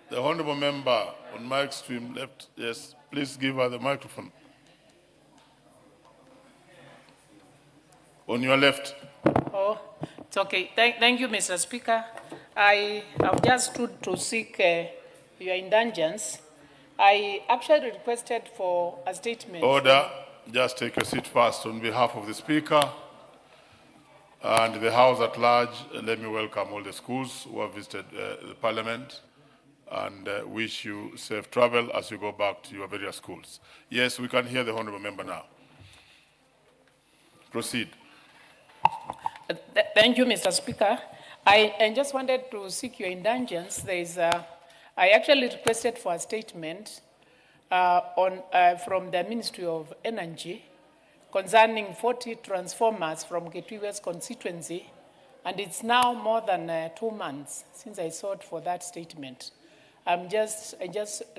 The Honorable Member on my extreme left. Yes, please give her the microphone. On your left. Oh, it's okay. Thank you, Mr. Speaker. I have just stood to seek your indulgence. I actually requested for a statement. Order. Just take a seat first. On behalf of the Speaker and the House at large, let me welcome all the schools who have visited the Parliament and wish you safe travel as you go back to your various schools. Yes, we can hear the Honourable Member now. Proceed. Thank you, Mr. Speaker. I just wanted to seek your indulgence. I actually requested for a statement from the Ministry of Energy concerning 40 transformers from Getwi's constituency, and it's now more than 2 months since I sought for that statement. I'm just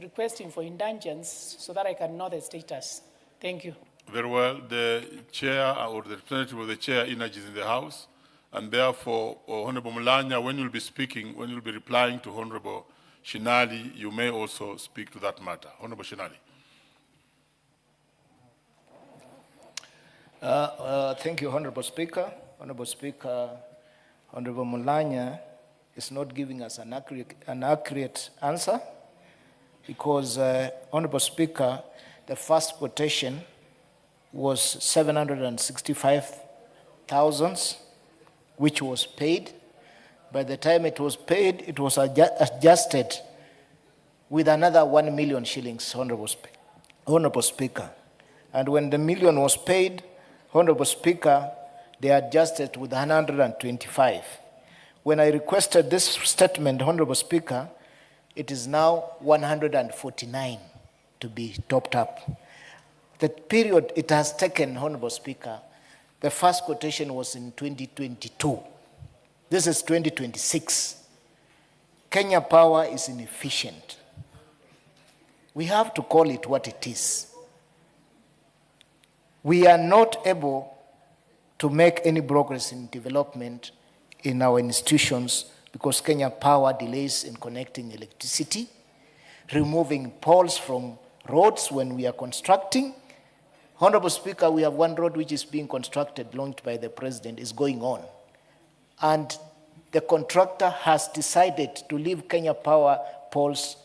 requesting for indulgence so that I can know the status. Thank you. Very well. The chair or the representative of the chair energy is in the House, and therefore, Honorable Mulanya, when you'll be speaking, when you'll be replying to Honorable Shinali, you may also speak to that matter. Honorable Shinali. Thank you, Honorable Speaker. Honorable Speaker, Honorable Mulanya is not giving us an accurate answer because, Honorable Speaker, the first quotation was 765,000, which was paid. By the time it was paid, it was adjusted with another 1 million shillings, Honorable Speaker. And when the million was paid, Honorable Speaker, they adjusted with 125. When I requested this statement, Honorable Speaker, it is now 149 to be topped up. The period it has taken, Honorable Speaker, the first quotation was in 2022. This is 2026. Kenya Power is inefficient. We have to call it what it is. We are not able to make any progress in development in our institutions because Kenya Power delays in connecting electricity, removing poles from roads when we are constructing. Honorable Speaker, we have one road which is being constructed, launched by the President, is going on. And the contractor has decided to leave Kenya Power poles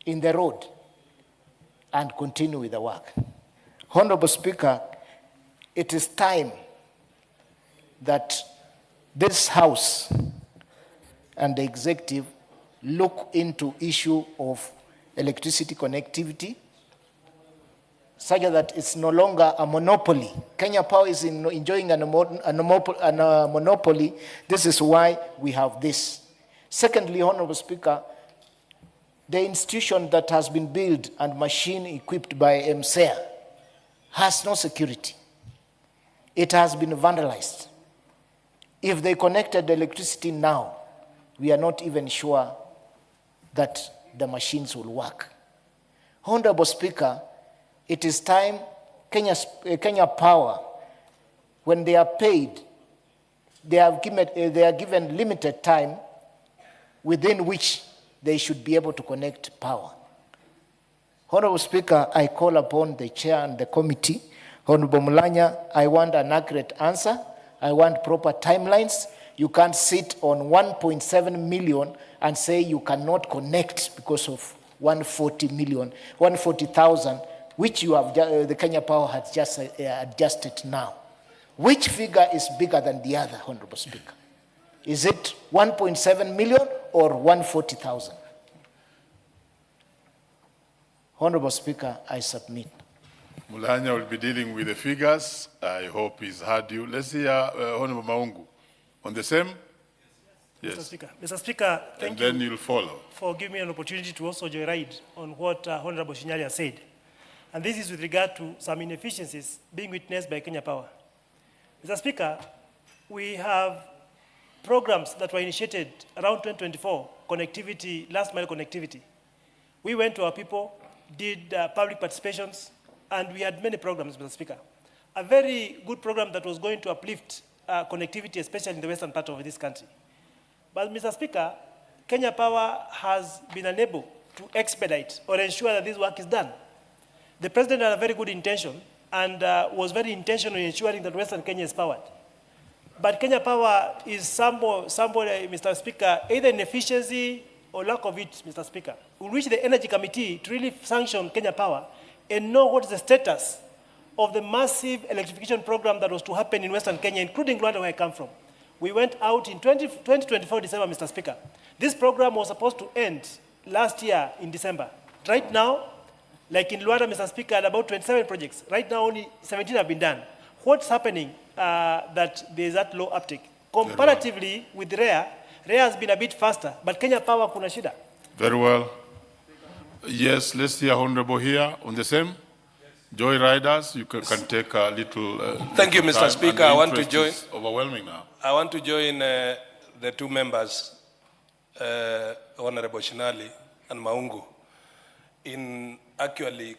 in the road and continue with the work. Honorable Speaker, it is time that this House and the executive look into issue of electricity connectivity such that it's no longer a monopoly. Kenya Power is enjoying a monopoly. This is why we have this. Secondly, Honorable Speaker, the institution that has been built and machine equipped by MCEA has no security. It has been vandalized. If they connected the electricity now, we are not even sure that the machines will work. Honorable Speaker, it is time Kenya Power, when they are paid, they are given limited time within which they should be able to connect power. Honorable Speaker, I call upon the chair and the committee. Honorable Mulanya, I want an accurate answer. I want proper timelines. You can't sit on 1.7 million and say you cannot connect because of 140,000, which you have, the Kenya Power has just adjusted now. Which figure is bigger than the other, Honorable Speaker? Is it 1.7 million or 140,000? Honorable Speaker, I submit. Mulanya will be dealing with the figures. I hope he's heard you. Let's hear Honorable Maungu. On the same? Yes. Mr. Speaker, thank you. And then you'll follow. For giving me an opportunity to also joyride on what Honorable Shinyali has said. And this is with regard to some inefficiencies being witnessed by Kenya Power. Mr. Speaker, we have programs that were initiated around 2024, connectivity, last mile connectivity. We went to our people, did public participations, and we had many programs, Mr. Speaker. A very good program that was going to uplift connectivity, especially in the western part of this country. But, Mr. Speaker, Kenya Power has been unable to expedite or ensure that this work is done. The President had a very good intention and was very intentional in ensuring that Western Kenya is powered. But Kenya Power is somebody, Mr. Speaker, either inefficiency or lack of it, Mr. Speaker. We reach the Energy Committee to really sanction Kenya Power and know what is the status of the massive electrification program that was to happen in Western Kenya, including Rwanda, where I come from. We went out in 2024 December, Mr. Speaker. This program was supposed to end last year in December. Right now, like in Rwanda, Mr. Speaker, at about 27 projects. Right now, only 17 have been done. What's happening that there is that low uptake? Comparatively with REA has been a bit faster, but Kenya Power kuna shida. Very well. Yes, let's hear Honorable here on the same. Joy Riders, you can take a little. Thank you, Mr. Speaker. I want to join. Overwhelming now. I want to join the two members, Honorable Shinali and Maungu, in actually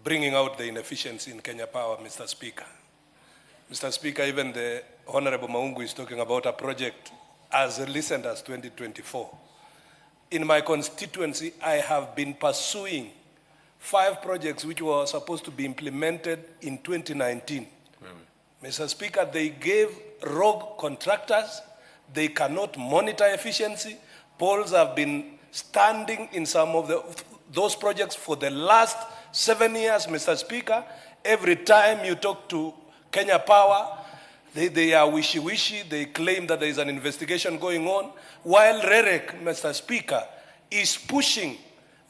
bringing out the inefficiency in Kenya Power, Mr. Speaker. Mr. Speaker, even the Honorable Maungu is talking about a project as recent as 2024. In my constituency, I have been pursuing 5 projects which were supposed to be implemented in 2019. Mr. Speaker, they gave rogue contractors. They cannot monitor efficiency. Poles have been standing in some of those projects for the last 7 years, Mr. Speaker. Every time you talk to Kenya Power, they are wishy-wishy. They claim that there is an investigation going on, while REREC, Mr. Speaker, is pushing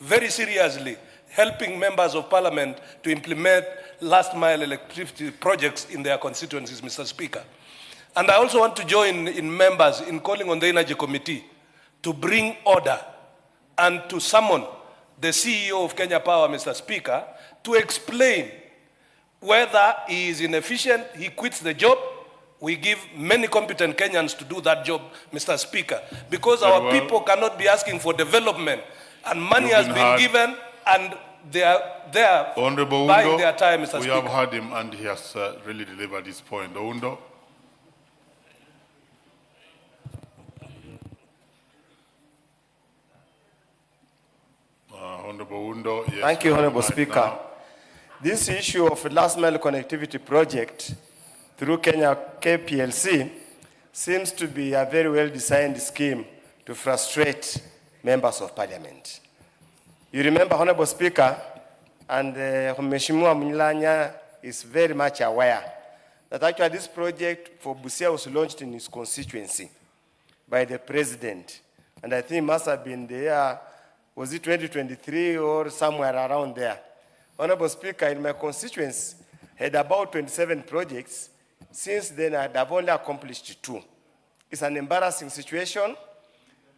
very seriously, helping members of parliament to implement last-mile electricity projects in their constituencies, Mr. Speaker. And I also want to join in members in calling on the Energy Committee to bring order and to summon the CEO of Kenya Power, Mr. Speaker, to explain whether he is inefficient, he quits the job. We give many competent Kenyans to do that job, Mr. Speaker, because our people cannot be asking for development, and money has been given, and they are there buying their time, Mr. Speaker. We have heard him, and he has really delivered his point. Oundo. Honorable Oundo. Yes, thank you, Honorable Speaker. This issue of last mile connectivity project through Kenya KPLC seems to be a very well-designed scheme to frustrate members of parliament. You remember, Honorable Speaker, and Mheshimiwa Mnyilanya is very much aware that actually this project for Busia was launched in his constituency by the President. And I think it must have been there, was it 2023 or somewhere around there? Honorable Speaker, in my constituency, had about 27 projects. Since then, I've only accomplished 2. It's an embarrassing situation.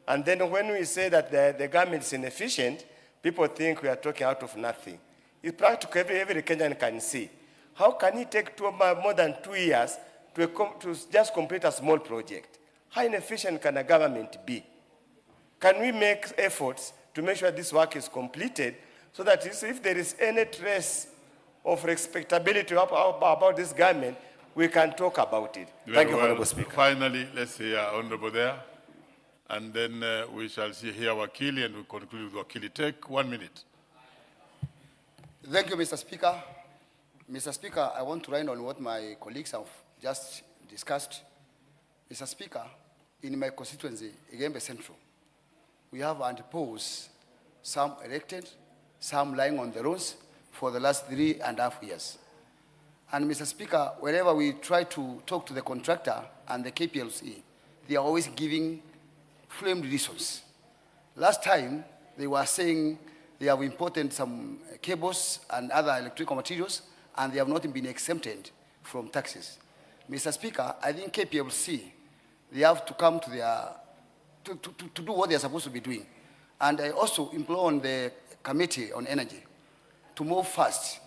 And then when we say that the government is inefficient, people think we are talking out of nothing. It's practically every Kenyan can see. How can it take more than 2 years to just complete a small project? How inefficient can a government be? Can we make efforts to make sure this work is completed so that if there is any trace of respectability about this government, we can talk about it. Thank you, Honorable Speaker. Finally, let's hear Honorable there. And then we shall hear Wakili, and we conclude with Wakili. Take 1 minute. Thank you, Mr. Speaker. Mr. Speaker, I want to ride on what my colleagues have just discussed. Mr. Speaker, in my constituency, Igembe Central, we have anti-poles, some erected, some lying on the roads for the last 3.5 years. And Mr. Speaker, whenever we try to talk to the contractor and the KPLC, they are always giving framed reasons. Last time, they were saying they have imported some cables and other electrical materials, and they have not been exempted from taxes. Mr. Speaker, I think KPLC, they have to come to their, to do what they are supposed to be doing. And I also implore on the Committee on Energy to move fast,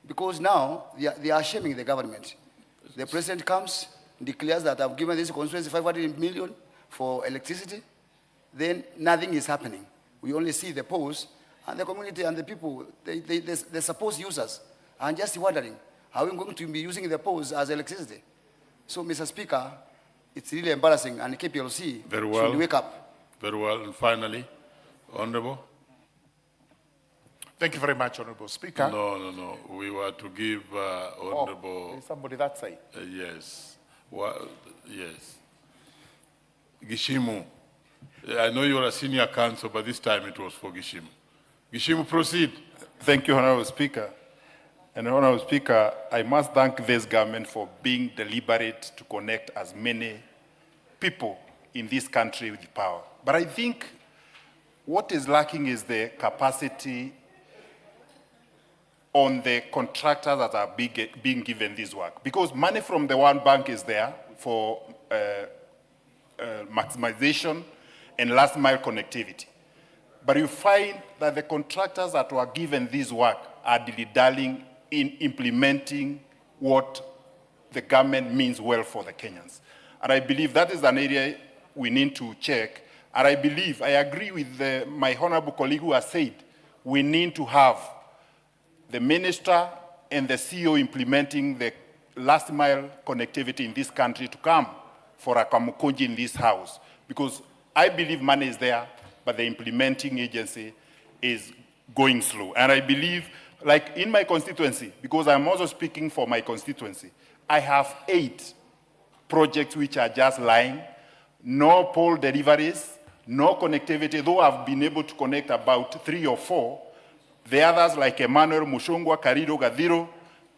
because now they are shaming the government. The president comes, declares that I've given this constituency 500 million for electricity, then nothing is happening. We only see the polls, and the community and the people, the supposed users, are just wondering, are we going to be using the polls as electricity? So, Mr. Speaker, it's really embarrassing, and KPLC should wake up. Very well. And finally, Honorable. Thank you very much, Honorable Speaker. No. We were to give Honorable... somebody that side. Yes. Well, yes. Gishimu. I know you're a senior counsel, but this time it was for Gishimu. Gishimu, proceed. Thank you, Honorable Speaker. And Honorable Speaker, I must thank this government for being deliberate to connect as many people in this country with power. But I think what is lacking is the capacity on the contractors that are being given this work. Because money from the one bank is there for maximization and last mile connectivity. But you find that the contractors that were given this work are dilly-dallying in implementing what the government means well for the Kenyans. And I believe that is an area we need to check. And I believe, I agree with my honorable colleague who has said, we need to have the minister and the CEO implementing the last mile connectivity in this country to come for a Kamukunji in this house. Because I believe money is there, but the implementing agency is going slow. And I believe, like in my constituency, because I'm also speaking for my constituency, I have 8 projects which are just lying, no pole deliveries, no connectivity, though I've been able to connect about 3 or 4. The others, like Emmanuel, Mushongwa, Karido, Gadiro,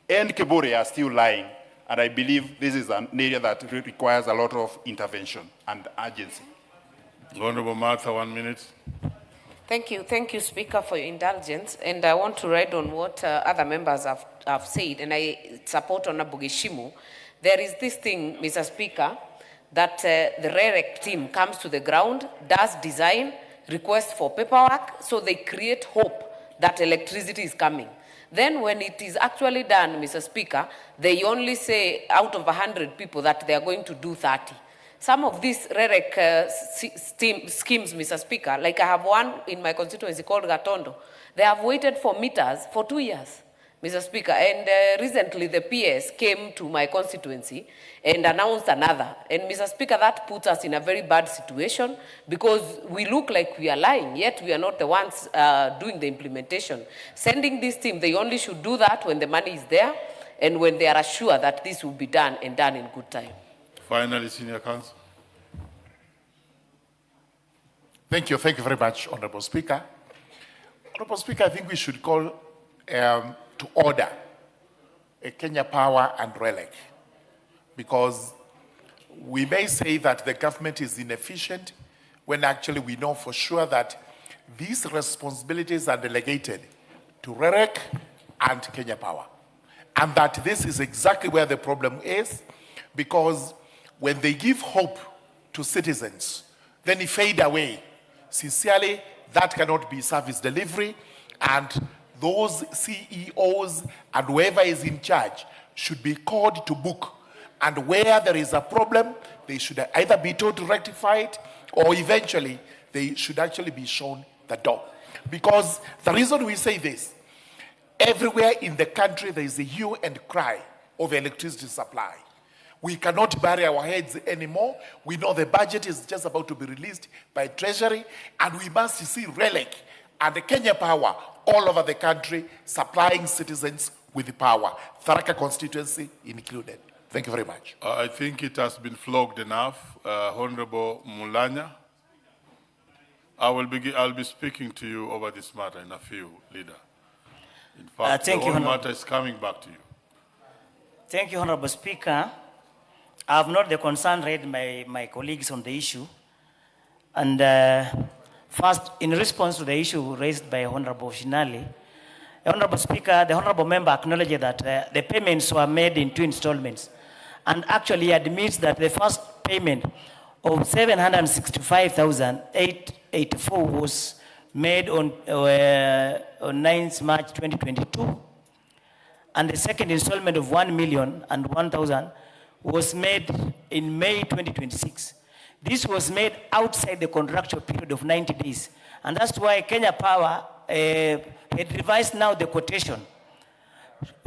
and Kebore are still lying. And I believe this is an area that requires a lot of intervention and urgency. Honorable Martha, 1 minute. Thank you, Speaker, for your indulgence. And I want to ride on what other members have said, and I support Honorable Gishimu. There is this thing, Mr. Speaker, that the REREC team comes to the ground, does design, requests for paperwork, so they create hope that electricity is coming. Then when it is actually done, Mr. Speaker, they only say out of 100 people that they are going to do 30. Some of these REREC schemes, Mr. Speaker, like I have one in my constituency called Gatondo, they have waited for meters for 2 years, Mr. Speaker. And recently the PS came to my constituency and announced another. And Mr. Speaker, that puts us in a very bad situation because we look like we are lying, yet we are not the ones doing the implementation. Sending this team, they only should do that when the money is there and when they are assured that this will be done and done in good time. Finally, Senior Counsel. Thank you very much, Honorable Speaker. Honorable Speaker, I think we should call to order Kenya Power and RELEC, because we may say that the government is inefficient when actually we know for sure that these responsibilities are delegated to RELEC and Kenya Power. And that this is exactly where the problem is, because when they give hope to citizens, then it fade away. Sincerely, that cannot be service delivery, and those CEOs and whoever is in charge should be called to book. And where there is a problem, they should either be told to rectify it, or eventually they should actually be shown the door. Because the reason we say this, everywhere in the country there is a hue and cry of electricity supply. We cannot bury our heads anymore. We know the budget is just about to be released by Treasury, and we must see RELEC and the Kenya Power all over the country supplying citizens with the power, Tharaka constituency included. Thank you very much. I think it has been flogged enough. Honorable Mulanya, I'll be speaking to you over this matter in a few, Leader. In fact, the whole matter is coming back to you. Thank you, Honorable Speaker. I have not the concern raised by my colleagues on the issue. And first, in response to the issue raised by Honorable Shinali, Honorable Speaker, the Honorable Member acknowledged that the payments were made in 2 installments, and actually admits that the first payment of 765,884 was made on 9th March 2022, and the second installment of 1,001,000 was made in May 2026. This was made outside the contractual period of 90 days, and that's why Kenya Power had revised now the quotation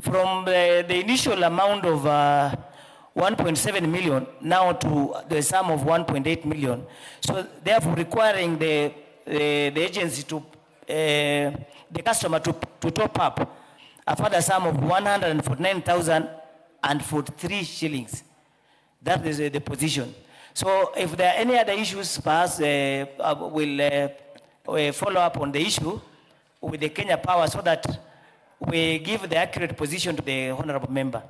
from the initial amount of 1.7 million now to the sum of 1.8 million. So therefore requiring the agency to, the customer to top up a further sum of 149,043 shillings. That is the position. So if there are any other issues, perhaps we'll follow up on the issue with the Kenya Power so that we give the accurate position to the Honorable Member.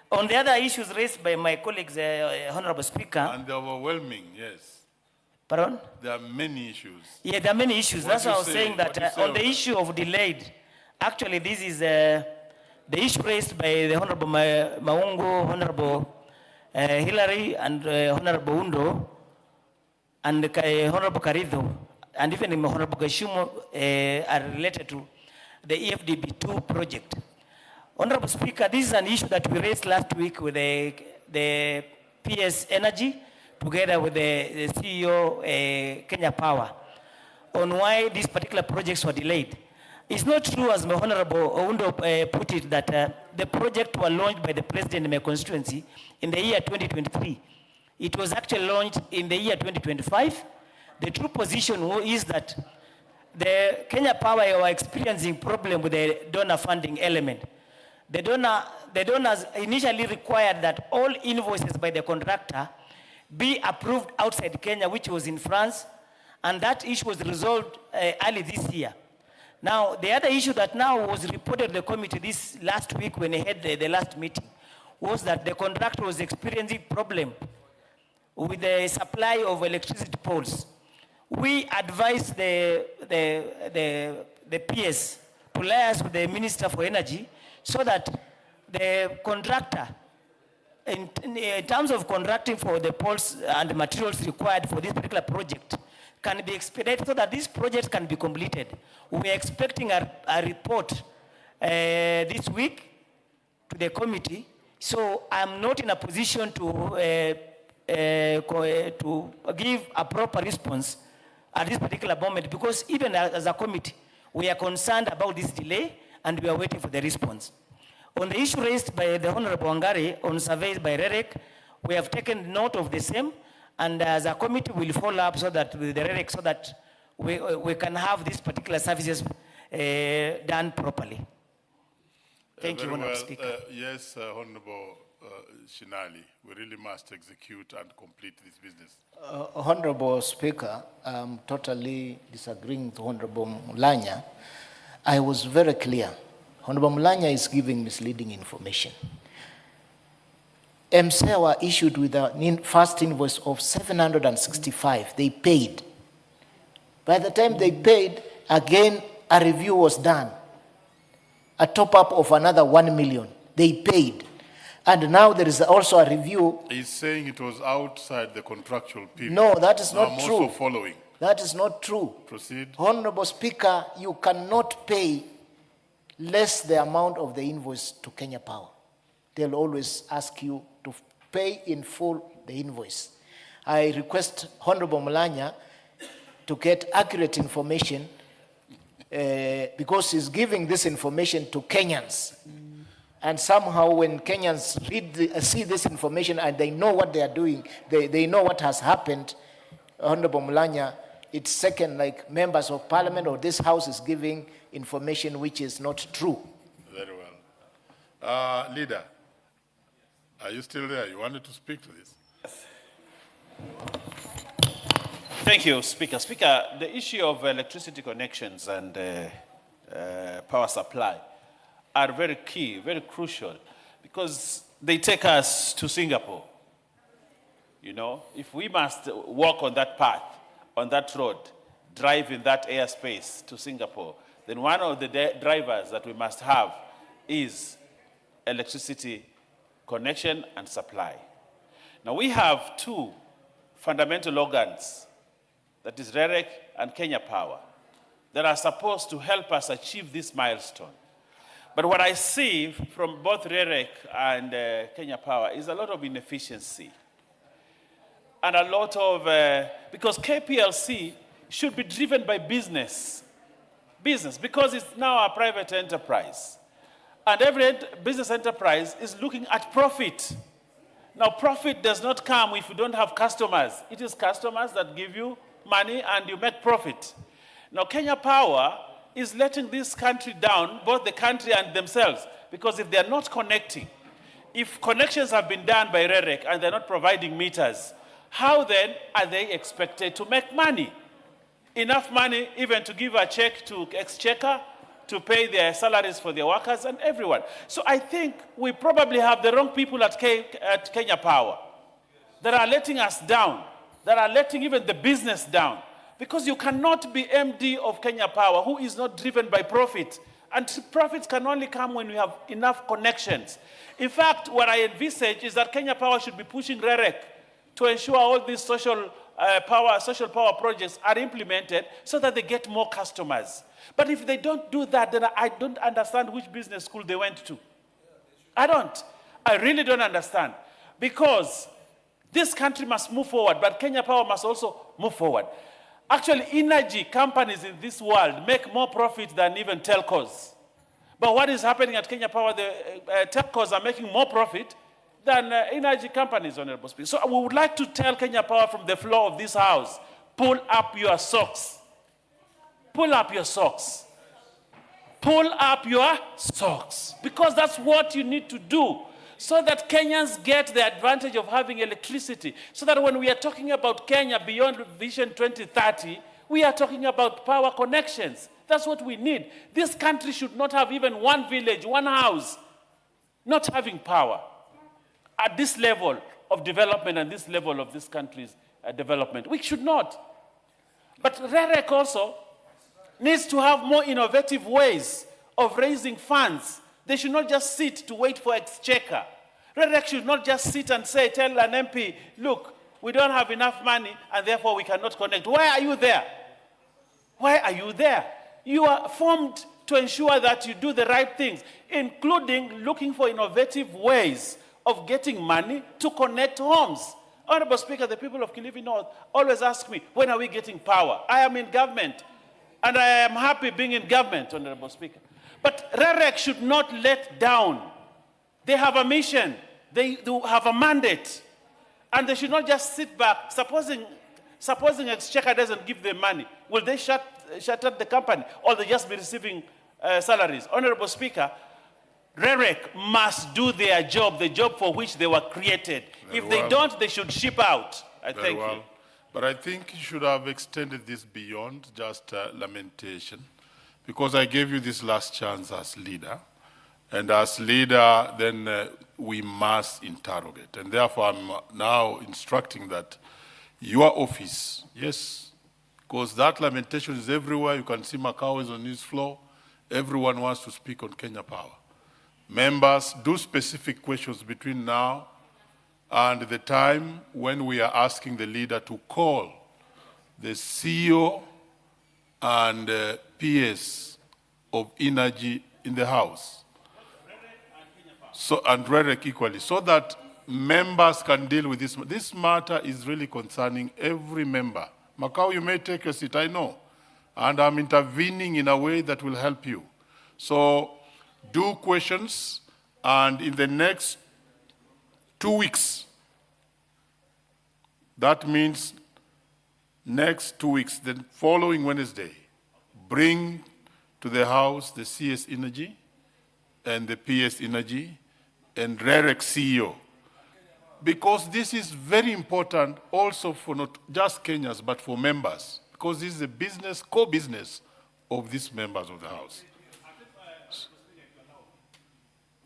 On the other issues raised by my colleagues, Honorable Speaker. And they're overwhelming, yes. Pardon? There are many issues. Yeah, there are many issues. That's why I was saying that on the issue of delayed, actually this is the issue raised by the Honorable Maungu, Honorable Hillary, and Honorable Undo, and Honorable Karidho, and even Honorable Gashumo are related to the EFDB2 project. Honorable Speaker, this is an issue that we raised last week with the PS Energy, together with the CEO, Kenya Power, on why these particular projects were delayed. It's not true, as my Honorable Oundo put it, that the project was launched by the President in my constituency in the year 2023. It was actually launched in the year 2025. The true position is that the Kenya Power are experiencing problem with the donor funding element. The donors initially required that all invoices by the contractor be approved outside Kenya, which was in France, and that issue was resolved early this year. Now, the other issue that now was reported to the committee this last week when they had the last meeting was that the contractor was experiencing problem with the supply of electricity poles. We advised the PS to liaise with the Minister for Energy so that the contractor, in terms of contracting for the poles and the materials required for this particular project, can be expedited so that this project can be completed. We are expecting a report this week to the committee, so I'm not in a position to give a proper response at this particular moment, because even as a committee, we are concerned about this delay and we are waiting for the response. On the issue raised by the Honorable Wangari on surveys by REREC, we have taken note of the same, and as a committee we'll follow up so that with the REREC so that we can have these particular services done properly. Thank you, Honorable Speaker. Yes, Honorable Shinali, we really must execute and complete this business. Honorable Speaker, I'm totally disagreeing with Honorable Mulanya. I was very clear. Honorable Mulanya is giving misleading information. MCA were issued with a first invoice of 765. They paid. By the time they paid, again, a review was done. A top-up of another 1 million. They paid. And now there is also a review. He's saying it was outside the contractual period. No, that is not I'm true. also following. That is not true. Proceed. Honorable Speaker, you cannot pay less the amount of the invoice to Kenya Power. They'll always ask you to pay in full the invoice. I request Honorable Mulanya to get accurate information because he's giving this information to Kenyans. And somehow when Kenyans see this information and they know what they are doing, they know what has happened, Honorable Mulanya, it's second like members of parliament or this house is giving information which is not true. Very well. Leader, are you still there? You wanted to speak to this? Thank you, Speaker. Speaker, the issue of electricity connections and power supply are very key, very crucial, because they take us to Singapore. You know, if we must walk on that path, on that road, drive in that airspace to Singapore, then one of the drivers that we must have is electricity connection and supply. Now we have two fundamental organs, that is REREC and Kenya Power, that are supposed to help us achieve this milestone. But what I see from both REREC and Kenya Power is a lot of inefficiency. And a lot of, because KPLC should be driven by business, because it's now a private enterprise. And every business enterprise is looking at profit. Now, profit does not come if you don't have customers. It is customers that give you money and you make profit. Now, Kenya Power is letting this country down, both the country and themselves, because if they're not connecting, if connections have been done by REREC and they're not providing meters, how then are they expected to make money? Enough money even to give a check to Exchequer, to pay their salaries for their workers and everyone. So I think we probably have the wrong people at Kenya Power that are letting us down, that are letting even the business down. Because you cannot be MD of Kenya Power who is not driven by profit. And profits can only come when we have enough connections. In fact, what I envisage is that Kenya Power should be pushing REREC to ensure all these social power projects are implemented so that they get more customers. But if they don't do that, then I don't understand which business school they went to. I don't. I really don't understand. Because this country must move forward, but Kenya Power must also move forward. Actually, energy companies in this world make more profit than even telcos. But what is happening at Kenya Power, the telcos are making more profit than energy companies, Honorable Speaker. So we would like to tell Kenya Power from the floor of this house, pull up your socks. Pull up your socks. Pull up your socks. Because that's what you need to do, so that Kenyans get the advantage of having electricity. So that when we are talking about Kenya beyond Vision 2030, we are talking about power connections. That's what we need. This country should not have even one village, one house, not having power. At this level of development and this level of this country's development, we should not. But REREC also needs to have more innovative ways of raising funds. They should not just sit to wait for Exchequer. REREC should not just sit and say, tell an MP, look, we don't have enough money and therefore we cannot connect. Why are you there? Why are you there? You are formed to ensure that you do the right things, including looking for innovative ways of getting money to connect homes. Honorable Speaker, the people of Kilifi North always ask me, when are we getting power? I am in government, and I am happy being in government, Honorable Speaker. But REREC should not let down. They have a mission. They do have a mandate. And they should not just sit back. Supposing Exchequer doesn't give them money, will they shut up the company, or they just be receiving salaries? Honorable Speaker, REREC must do their job, the job for which they were created. If they don't, they should ship out. I thank you. But I think you should have extended this beyond just lamentation, because I gave you this last chance as leader. And as leader, then we must interrogate. And therefore, I'm now instructing that your office, yes, because that lamentation is everywhere. You can see Macau is on his floor. Everyone wants to speak on Kenya Power. Members, do specific questions between now and the time when we are asking the leader to call the CEO and PS of energy in the House. So, and REREC equally, so that members can deal with this. This matter is really concerning every member. Macau, you may take your seat, I know. And I'm intervening in a way that will help you. So, do questions, and in the next 2 weeks, that means next 2 weeks, the following Wednesday, bring to the House the CS Energy and the PS Energy and REREC CEO. Because this is very important also for not just Kenyans, but for members, because this is a business, core business of these members of the House.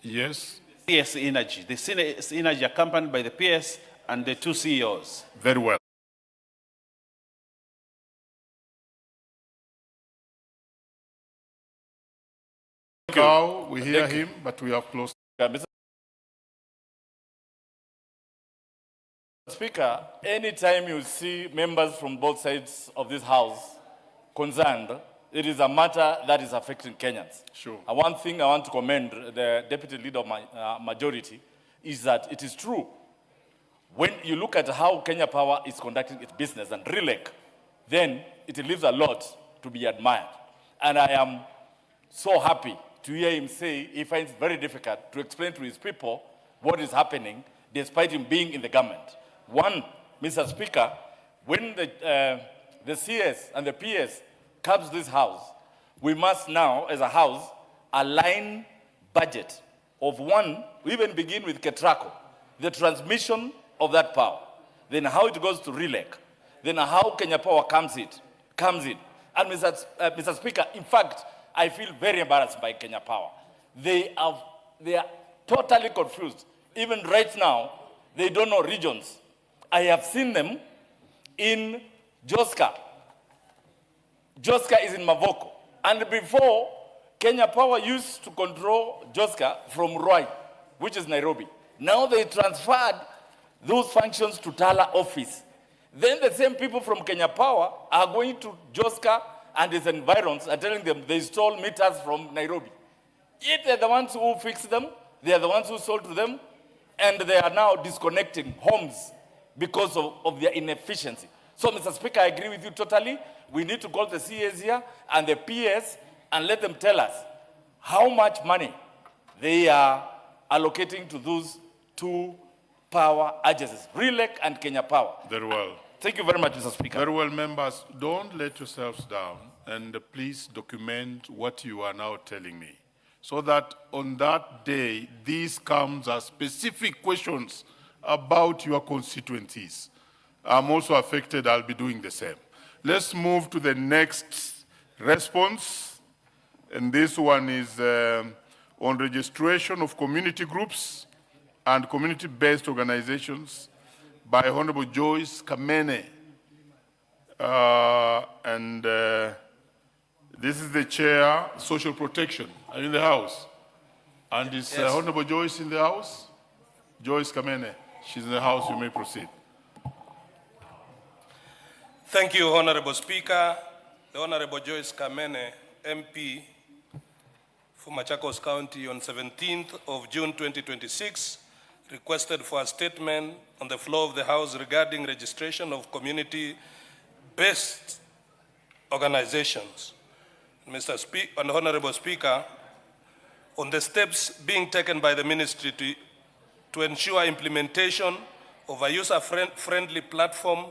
Yes. PS Energy. The CS Energy accompanied by the PS and the two CEOs. Very well. Now we hear him, but we have closed. Mr. Speaker, anytime you see members from both sides of this House concerned, it is a matter that is affecting Kenyans. Sure. And one thing I want to commend the Deputy Leader of Majority is that it is true. When you look at how Kenya Power is conducting its business and RELEC, then it leaves a lot to be admired. And I am so happy to hear him say he finds it very difficult to explain to his people what is happening despite him being in the government. One, Mr. Speaker, when the CS and the PS comes to this House, we must now, as a House, align budget of one, we even begin with Ketraco, the transmission of that power, then how it goes to RELEC, then how Kenya Power comes in. And Mr. Speaker, in fact, I feel very embarrassed by Kenya Power. They are totally confused. Even right now, they don't know regions. I have seen them in Joska. Joska is in Mavoko. And before, Kenya Power used to control Joska from Ruai, which is Nairobi. Now they transferred those functions to Tala office. Then the same people from Kenya Power are going to Joska and its environs are telling them they install meters from Nairobi. Yet they're the ones who fixed them, they are the ones who sold to them, and they are now disconnecting homes because of their inefficiency. So, Mr. Speaker, I agree with you totally. We need to call the CAs here and the PS and let them tell us how much money they are allocating to those two power agencies, RELEC and Kenya Power. Very well. Thank you very much, Mr. Speaker. Very well, members. Don't let yourselves down, and please document what you are now telling me, so that on that day, these comes as specific questions about your constituencies. I'm also affected. I'll be doing the same. Let's move to the next response, and this one is on registration of community groups and community-based organizations by Honorable Joyce Kamene. This is the chair, Social Protection. Are you in the House? And is Yes. Honorable Joyce in the House? Joyce Kamene, she's in the House, you may proceed. Thank you, Honorable Speaker. The Honorable Joyce Kamene, MP for Machakos County, on 17th of June 2026, requested for a statement on the floor of the House regarding registration of community-based organizations. Mr. Honorable Speaker, on the steps being taken by the ministry to ensure implementation of a user-friendly platform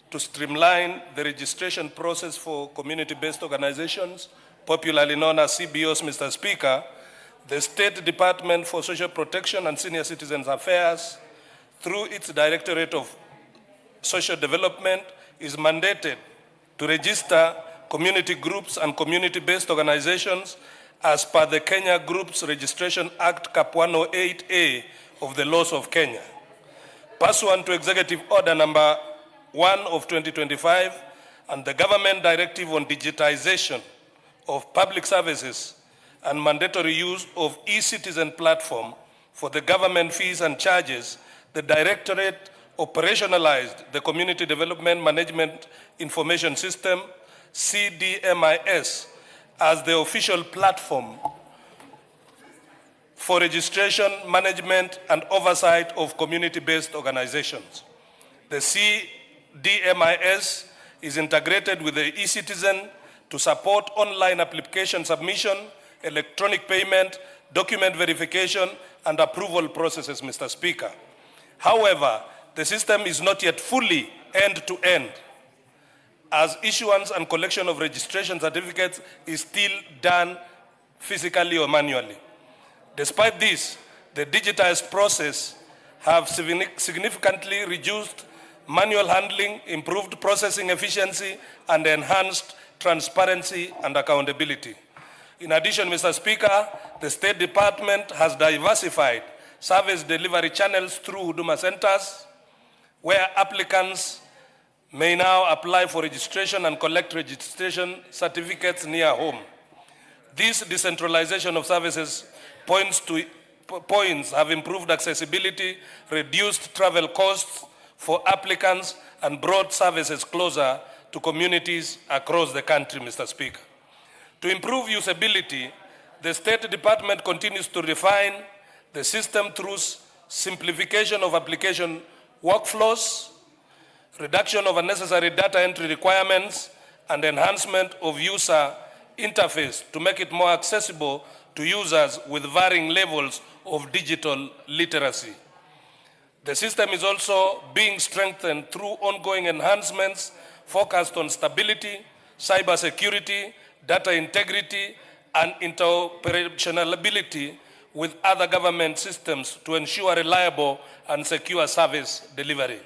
to streamline the registration process for community-based organizations, popularly known as CBOs, Mr. Speaker, the State Department for Social Protection and Senior Citizens Affairs, through its Directorate of Social Development, is mandated to register community groups and community-based organizations as per the Kenya Groups Registration Act Cap 108A of the laws of Kenya. Pursuant to Executive Order number 1 of 2025 and the Government Directive on Digitization of Public Services and mandatory use of e-citizen platform for the government fees and charges, the Directorate operationalized the Community Development Management Information System, CDMIS, as the official platform for registration, management, and oversight of community-based organizations. The CDMIS is integrated with the e-citizen to support online application submission, electronic payment, document verification, and approval processes, Mr. Speaker. However, the system is not yet fully end-to-end, as issuance and collection of registration certificates is still done physically or manually. Despite this, the digitized process have significantly reduced manual handling, improved processing efficiency, and enhanced transparency and accountability. In addition, Mr. Speaker, the State Department has diversified service delivery channels through Huduma centers, where applicants may now apply for registration and collect registration certificates near home. This decentralization of services points have improved accessibility, reduced travel costs for applicants, and brought services closer to communities across the country, Mr. Speaker. To improve usability, the State Department continues to refine the system through simplification of application workflows, reduction of unnecessary data entry requirements, and enhancement of user interface to make it more accessible to users with varying levels of digital literacy. The system is also being strengthened through ongoing enhancements focused on stability, cybersecurity, data integrity, and interoperability with other government systems to ensure reliable and secure service delivery.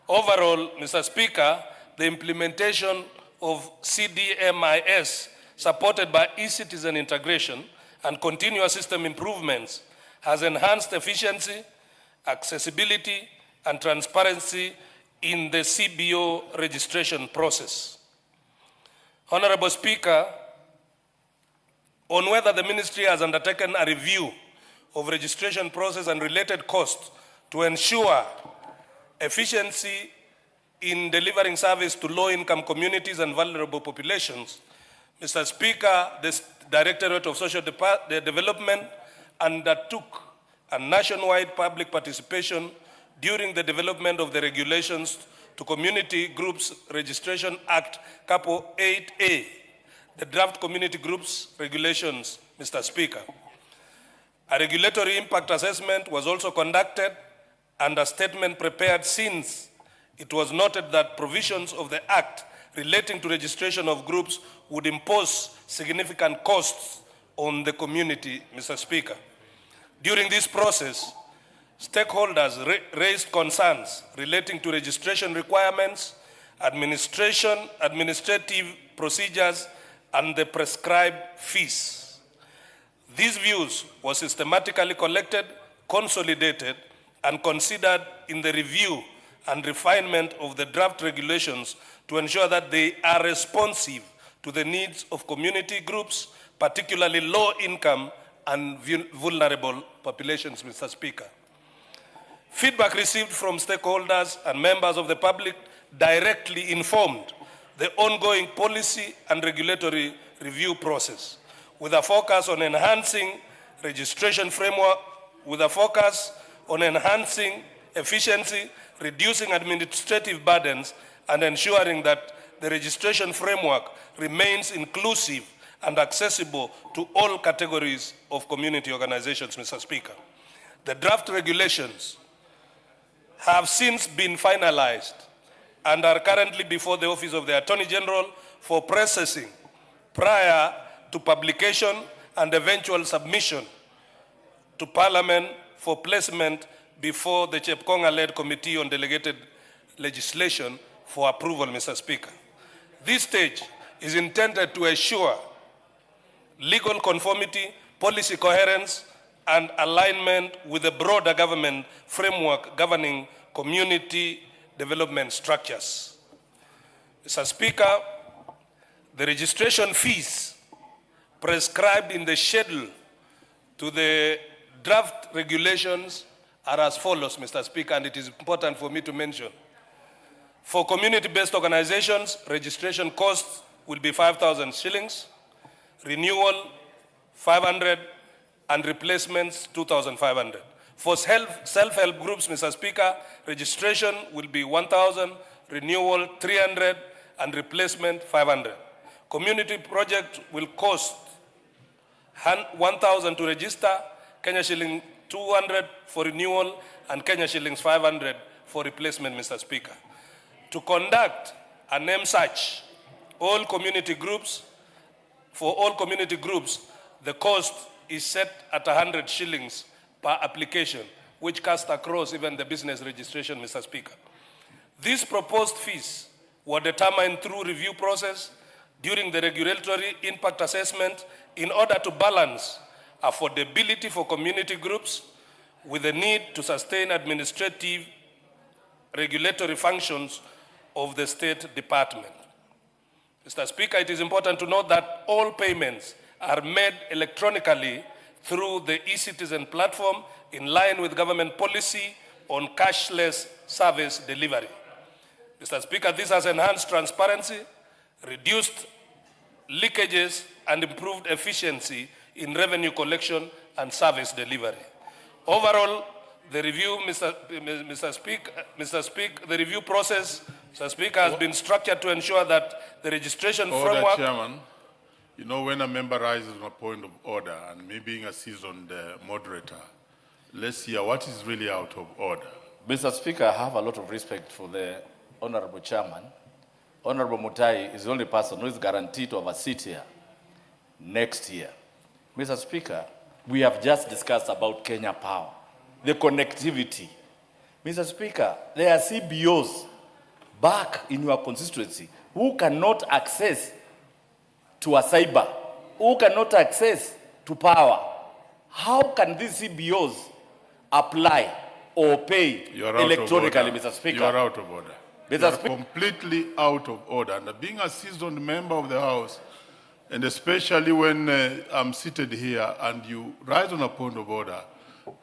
Overall, Mr. Speaker, the implementation of CDMIS, supported by e-citizen integration and continuous system improvements, has enhanced efficiency, accessibility, and transparency in the CBO registration process. Honorable Speaker, on whether the ministry has undertaken a review of registration process and related costs to ensure efficiency in delivering service to low-income communities and vulnerable populations, Mr. Speaker, the Directorate of Social Development undertook a nationwide public participation during the development of the regulations to Community Groups Registration Act, Capo 8A, the draft Community Groups Regulations, Mr. Speaker. A regulatory impact assessment was also conducted and a statement prepared, since it was noted that provisions of the Act relating to registration of groups would impose significant costs on the community, Mr. Speaker. During this process, stakeholders raised concerns relating to registration requirements, administrative procedures, and the prescribed fees. These views were systematically collected, consolidated, and considered in the review and refinement of the draft regulations to ensure that they are responsive to the needs of community groups, particularly low-income and vulnerable populations, Mr. Speaker. Feedback received from stakeholders and members of the public directly informed the ongoing policy and regulatory review process, with a focus on enhancing registration framework, with a focus on enhancing efficiency, reducing administrative burdens, and ensuring that the registration framework remains inclusive and accessible to all categories of community organizations, Mr. Speaker. The draft regulations have since been finalized and are currently before the Office of the Attorney General for processing prior to publication and eventual submission to Parliament for placement before the Chepkonga-led Committee on Delegated Legislation for approval, Mr. Speaker. This stage is intended to assure legal conformity, policy coherence, and alignment with the broader government framework governing community development structures. Mr. Speaker, the registration fees prescribed in the schedule to the draft regulations are as follows, Mr. Speaker, and it is important for me to mention. For community-based organizations, registration costs will be 5,000 shillings, renewal 500, and replacements 2,500. For self-help groups, Mr. Speaker, registration will be 1,000, renewal 300, and replacement 500. Community project will cost 1,000 to register, Kenya shilling 200 for renewal, and Kenya shillings 500 for replacement, Mr. Speaker. To conduct a name search, for all community groups, the cost is set at 100 shillings per application, which cuts across even the business registration, Mr. Speaker. These proposed fees were determined through review process during the regulatory impact assessment in order to balance affordability for community groups with the need to sustain administrative regulatory functions of the State Department. Mr. Speaker, it is important to note that all payments are made electronically through the eCitizen platform in line with government policy on cashless service delivery. Mr. Speaker, this has enhanced transparency, reduced leakages, and improved efficiency in revenue collection and service delivery. Overall, the review, Mr. Speaker, the review process, Mr. Speaker, has been structured to ensure that the registration framework. Chairman, you know, when a member rises on a point of order, and me being a seasoned moderator, let's hear what is really out of order. Mr. Speaker, I have a lot of respect for the Honorable Chairman. Honorable Mutai is the only person who is guaranteed to have a seat here next year. Mr. Speaker, we have just discussed about Kenya Power, the connectivity. Mr. Speaker, there are CBOs back in your constituency who cannot access to a cyber, who cannot access to power. How can these CBOs apply or pay electronically, Mr. Speaker? You are out of order. You are completely out of order. And being a seasoned member of the House, and especially when I'm seated here and you rise on a point of order,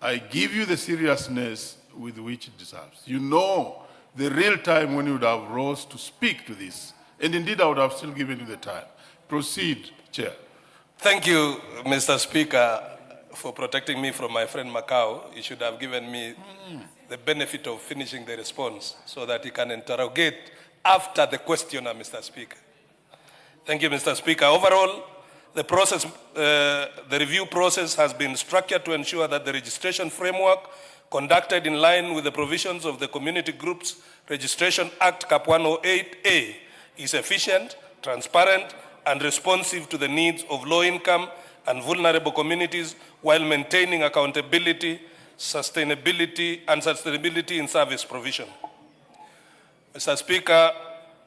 I give you the seriousness with which it deserves. You know the real time when you would have rose to speak to this. And indeed, I would have still given you the time. Proceed, Chair. Thank you, Mr. Speaker, for protecting me from my friend Macau. He should have given me the benefit of finishing the response so that he can interrogate after the questioner, Mr. Speaker. Thank you, Mr. Speaker. Overall, the review process has been structured to ensure that the registration framework conducted in line with the provisions of the Community Groups Registration Act Cap 108A is efficient, transparent, and responsive to the needs of low-income and vulnerable communities while maintaining accountability, sustainability in service provision. Mr. Speaker,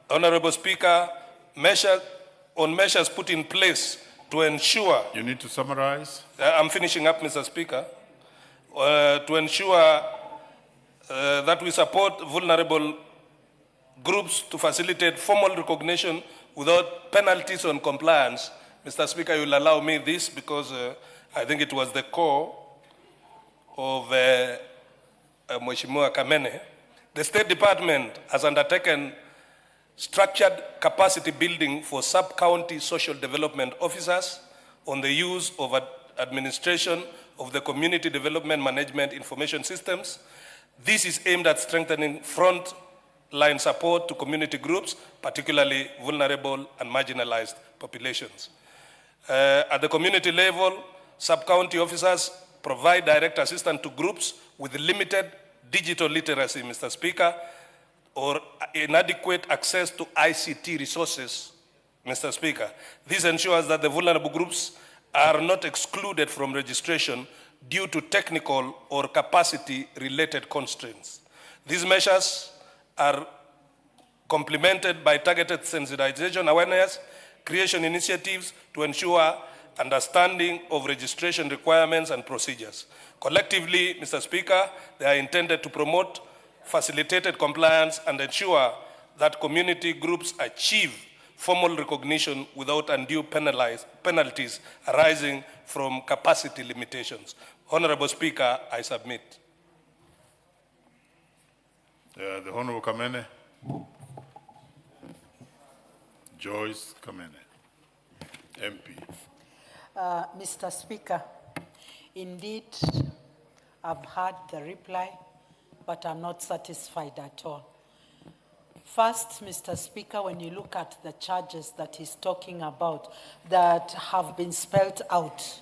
Honorable Speaker, measures put in place to ensure... You need to summarize. I'm finishing up, Mr. Speaker. To ensure that we support vulnerable groups to facilitate formal recognition without penalties on compliance. Mr. Speaker, you will allow me this because I think it was the core of Mheshimiwa Kamene. The State Department has undertaken structured capacity building for sub-county social development officers on the use of administration of the Community Development Management Information Systems. This is aimed at strengthening front-line support to community groups, particularly vulnerable and marginalized populations. At the community level, sub-county officers provide direct assistance to groups with limited digital literacy, Mr. Speaker, or inadequate access to ICT resources, Mr. Speaker. This ensures that the vulnerable groups are not excluded from registration due to technical or capacity-related constraints. These measures are complemented by targeted sensitization awareness, creation initiatives to ensure understanding of registration requirements and procedures. Collectively, Mr. Speaker, they are intended to promote facilitated compliance and ensure that community groups achieve formal recognition without undue penalties arising from capacity limitations. Honorable Speaker, I submit. The Honorable Kamene. Joyce Kamene, MP. Mr. Speaker, indeed, I've heard the reply, but I'm not satisfied at all. First, Mr. Speaker, when you look at the charges that he's talking about that have been spelled out,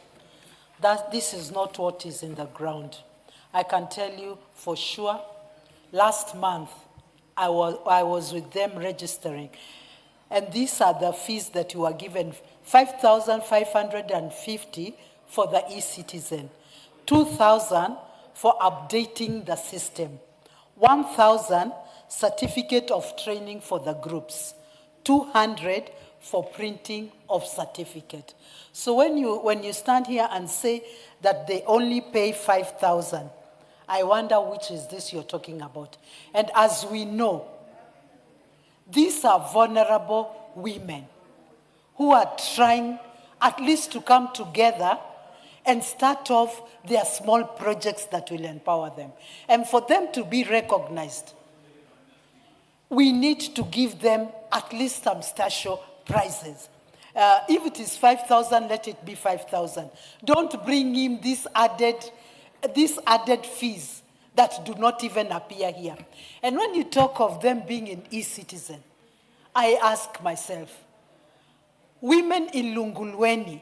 that this is not what is in the ground. I can tell you for sure, last month, I was with them registering, and these are the fees that you are given, 5,550 for the e-citizen, 2,000 for updating the system, 1,000 certificate of training for the groups, 200 for printing of certificate. So when you stand here and say that they only pay 5,000, I wonder which is this you're talking about. And as we know, these are vulnerable women who are trying at least to come together and start off their small projects that will empower them. And for them to be recognized, we need to give them at least some special prizes. If it is 5,000, let it be 5,000. Don't bring in these added fees that do not even appear here. And when you talk of them being an e-citizen, I ask myself, women in Lungulweni,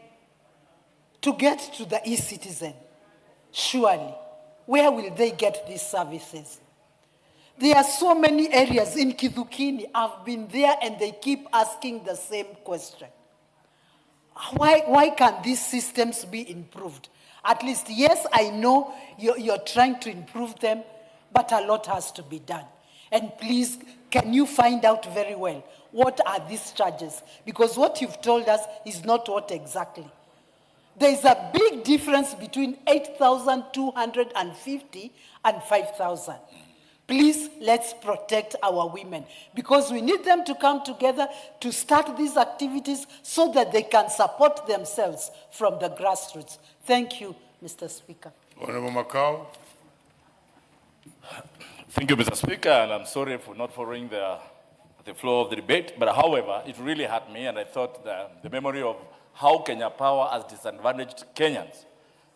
to get to the e-citizen, surely, where will they get these services? There are so many areas in Kidukini. I've been there and they keep asking the same question. Why can these systems be improved? At least, yes, I know you're trying to improve them, but a lot has to be done. And please, can you find out very well, what are these charges? Because what you've told us is not what exactly. There's a big difference between 8,250 and 5,000. Please, let's protect our women, because we need them to come together to start these activities so that they can support themselves from the grassroots. Thank you, Mr. Speaker. Honorable Macau. Thank you, Mr. Speaker, and I'm sorry for not following the flow of the debate, but however, it really hurt me, and I thought the memory of how Kenya Power has disadvantaged Kenyans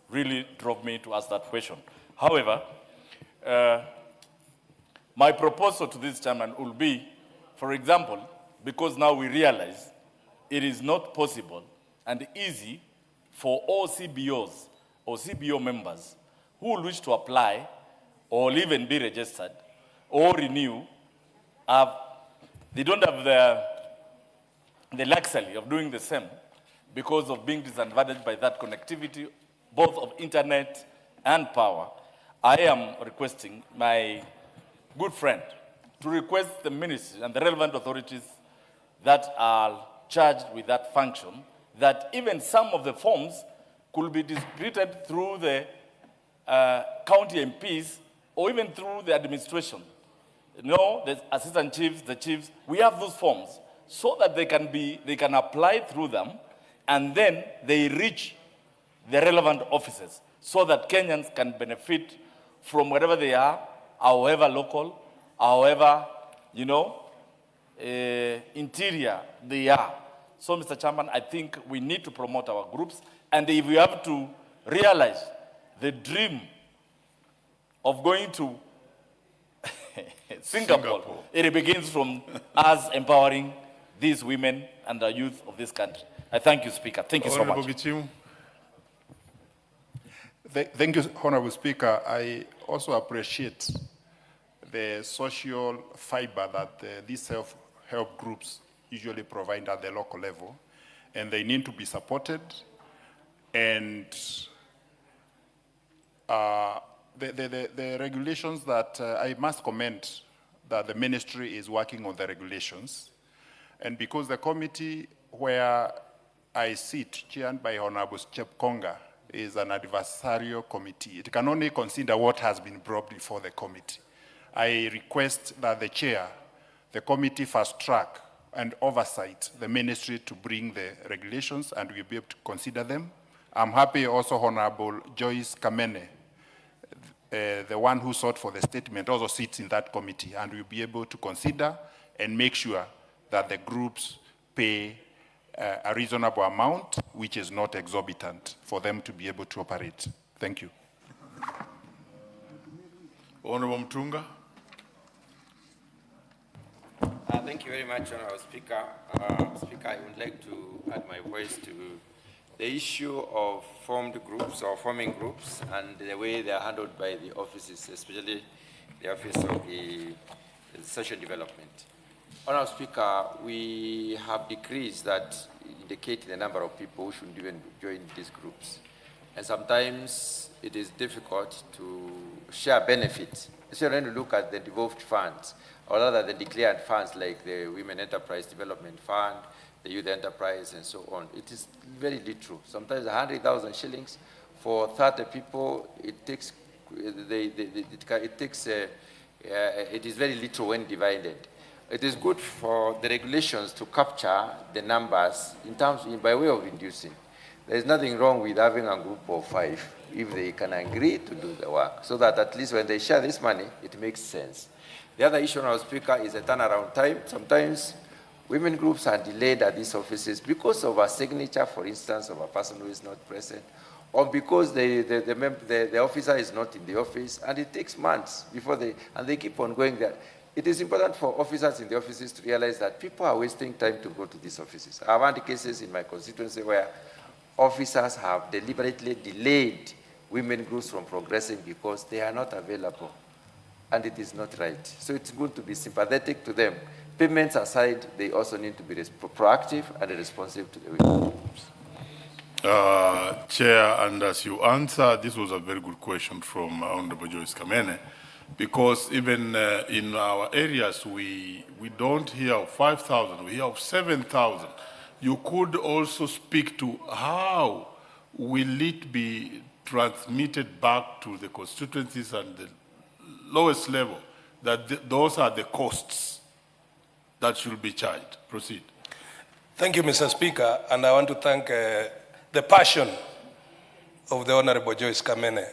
really drove me to ask that question. However, my proposal to this chairman will be, for example, because now we realize it is not possible and easy for all CBOs or CBO members who will wish to apply or even be registered or renew, they don't have the luxury of doing the same because of being disadvantaged by that connectivity, both of internet and power. I am requesting my good friend to request the ministry and the relevant authorities that are charged with that function, that even some of the forms could be distributed through the county MPs or even through the administration. You know, the assistant chiefs, the chiefs, we have those forms so that they can apply through them, and then they reach the relevant offices so that Kenyans can benefit from wherever they are, however local, however, interior they are. So, Mr. Chairman, I think we need to promote our groups, and if we have to realize the dream of going to Singapore, it begins from us empowering these women and the youth of this country. I thank you, Speaker. Thank you so much. Thank you, Honorable Speaker. I also appreciate the social fiber that these self-help groups usually provide at the local level, and they need to be supported. And the regulations that I must comment that the ministry is working on the regulations, and because the committee where I sit, chaired by Honorable Chepkonga, is an adversarial committee, it can only consider what has been brought before the committee. I request that the chair, the committee fast track and oversight the ministry to bring the regulations, and we'll be able to consider them. I'm happy also Honorable Joyce Kamene, the one who sought for the statement, also sits in that committee, and we'll be able to consider and make sure that the groups pay a reasonable amount, which is not exorbitant, for them to be able to operate. Thank you. Honorable Mtunga. Thank you very much, Honorable Speaker. Speaker, I would like to add my voice to the issue of formed groups or forming groups and the way they are handled by the offices, especially the Office of the Social Development. Honorable Speaker, we have decrees that indicate the number of people who should even join these groups. And sometimes it is difficult to share benefits, especially when you look at the devolved funds, or rather the declared funds like the Women Enterprise Development Fund, the Youth Enterprise, and so on. It is very little. Sometimes 100,000 shillings for 30 people, it takes it is very little when divided. It is good for the regulations to capture the numbers by way of reducing. There is nothing wrong with having a group of 5 if they can agree to do the work, so that at least when they share this money, it makes sense. The other issue, Honourable Speaker, is a turnaround time. Sometimes women groups are delayed at these offices because of a signature, for instance, of a person who is not present, or because the officer is not in the office, and it takes months before they keep on going there. It is important for officers in the offices to realize that people are wasting time to go to these offices. I've had cases in my constituency where officers have deliberately delayed women groups from progressing because they are not available, and it is not right. So it's good to be sympathetic to them. Payments aside, they also need to be proactive and responsive to the women groups. Chair, and as you answer, this was a very good question from Honorable Joyce Kamene, because even in our areas, we don't hear of 5,000, we hear of 7,000. You could also speak to how will it be transmitted back to the constituencies and the lowest level, that those are the costs that should be charged. Proceed. Thank you, Mr. Speaker, and I want to thank the passion of the Honorable Joyce Kamene,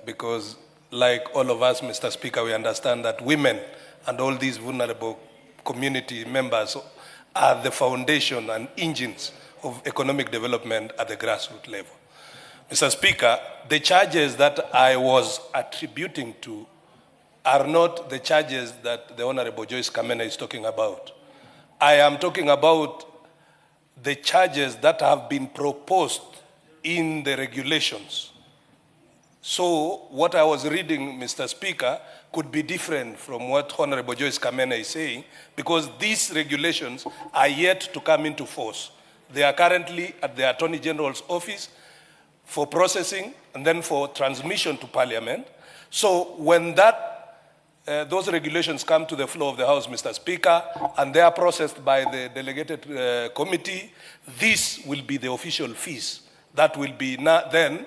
because like all of us, Mr. Speaker, we understand that women and all these vulnerable community members are the foundation and engines of economic development at the grassroots level. Mr. Speaker, the charges that I was attributing to are not the charges that the Honorable Joyce Kamene is talking about. I am talking about the charges that have been proposed in the regulations. So what I was reading, Mr. Speaker, could be different from what Honorable Joyce Kamene is saying, because these regulations are yet to come into force. They are currently at the Attorney General's office for processing and then for transmission to Parliament. So when those regulations come to the floor of the House, Mr. Speaker, and they are processed by the delegated committee, this will be the official fees that will be then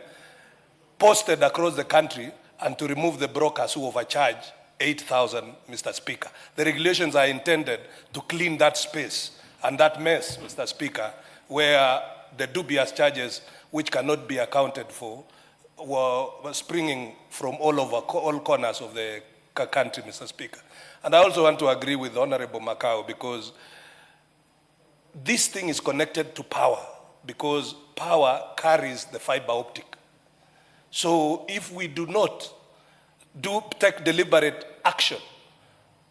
posted across the country, and to remove the brokers who overcharge 8,000, Mr. Speaker. The regulations are intended to clean that space and that mess, Mr. Speaker, where the dubious charges which cannot be accounted for were springing from all corners of the country, Mr. Speaker. And I also want to agree with Honorable Macau, because this thing is connected to power, because power carries the fiber optic. So if we do not take deliberate action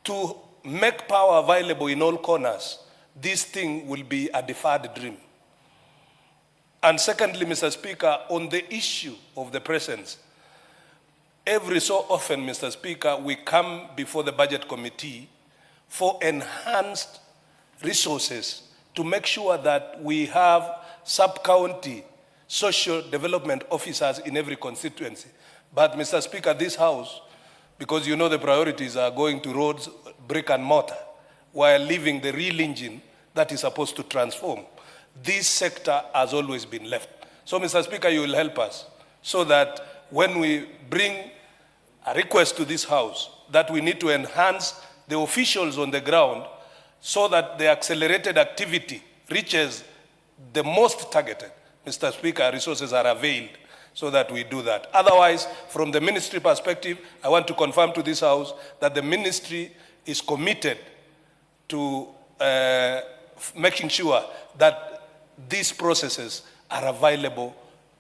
to make power available in all corners, this thing will be a deferred dream. And secondly, Mr. Speaker, on the issue of the presence, every so often, Mr. Speaker, we come before the Budget Committee for enhanced resources to make sure that we have sub-county social development officers in every constituency. But, Mr. Speaker, this House, because you know the priorities are going to roads, brick and mortar, while leaving the real engine that is supposed to transform, this sector has always been left. So, Mr. Speaker, you will help us so that when we bring a request to this House that we need to enhance the officials on the ground so that the accelerated activity reaches the most targeted, Mr. Speaker, resources are availed so that we do that. Otherwise, from the ministry perspective, I want to confirm to this House that the ministry is committed to making sure that these processes are available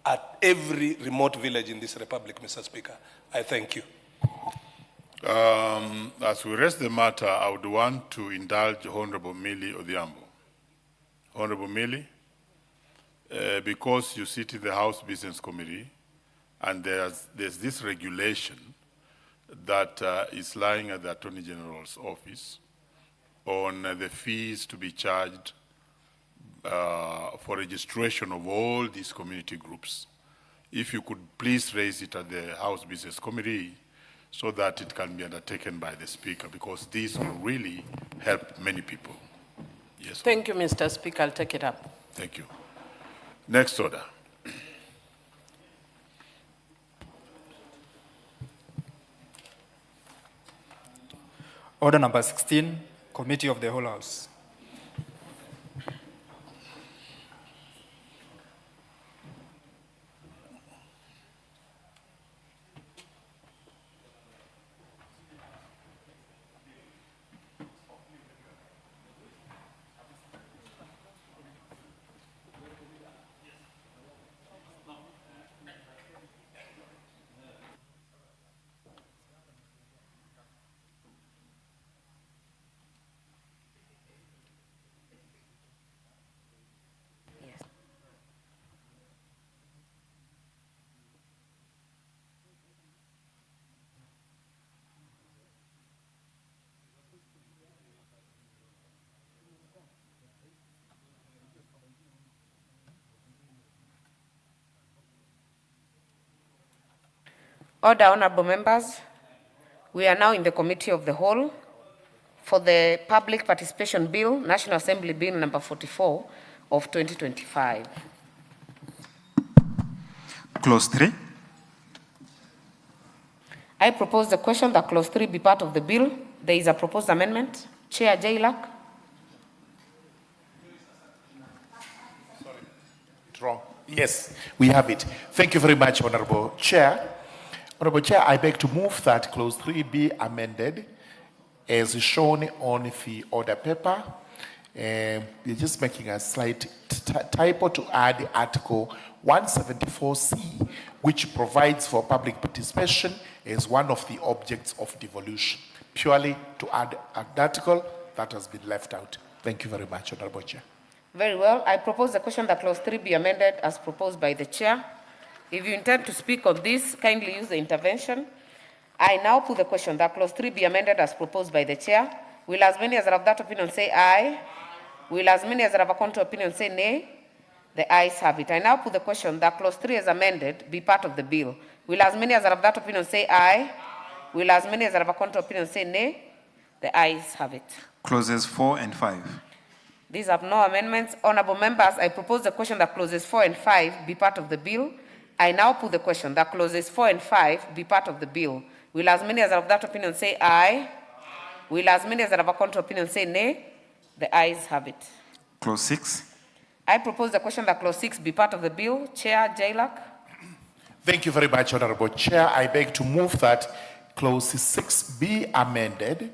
at every remote village in this republic, Mr. Speaker. I thank you. As we raise the matter, I would want to indulge Honorable Millie Odhiambo. Honorable Millie, because you sit in the House Business Committee, and there's this regulation that is lying at the Attorney General's office on the fees to be charged for registration of all these community groups. If you could please raise it at the House Business Committee so that it can be undertaken by the Speaker, because this will really help many people. Yes. Thank you, Mr. Speaker. I'll take it up. Thank you. Next order. Order number 16, Committee of the Whole House. Order, honorable members. We are now in the committee of the whole for the Public Participation Bill, National Assembly Bill number 44 of 2025. Clause 3. I propose the question that clause 3 be part of the bill. There is a proposed amendment. Chair Jailak. It's wrong. Yes, we have it. Thank you very much, Honorable Chair. Honorable Chair, I beg to move that clause 3 be amended as shown on the order paper. We're just making a slight typo to add Article 174C, which provides for public participation as one of the objects of devolution. Purely to add an article that has been left out. Thank you very much, Honorable Chair. Very well. I propose the question that clause 3 be amended as proposed by the chair. If you intend to speak on this, kindly use the intervention. I now put the question that clause 3 be amended as proposed by the chair. Will as many as are of that opinion say aye? Will as many as are of a contrary opinion say nay? The ayes have it. I now put the question that clause 3 as amended be part of the bill. Will as many as are of that opinion say aye? Will as many as are of a contrary opinion say nay? The ayes have it. Clauses 4 and 5. These have no amendments. Honorable members, I propose the question that clauses 4 and 5 be part of the bill. I now put the question that clauses 4 and 5 be part of the bill. Will as many as are of that opinion say aye? Will as many as are of a contrary opinion say nay? The ayes have it. Clause 6. I propose the question that clause 6 be part of the bill. Chair Jailak. Thank you very much, Honorable Chair. I beg to move that clause 6 be amended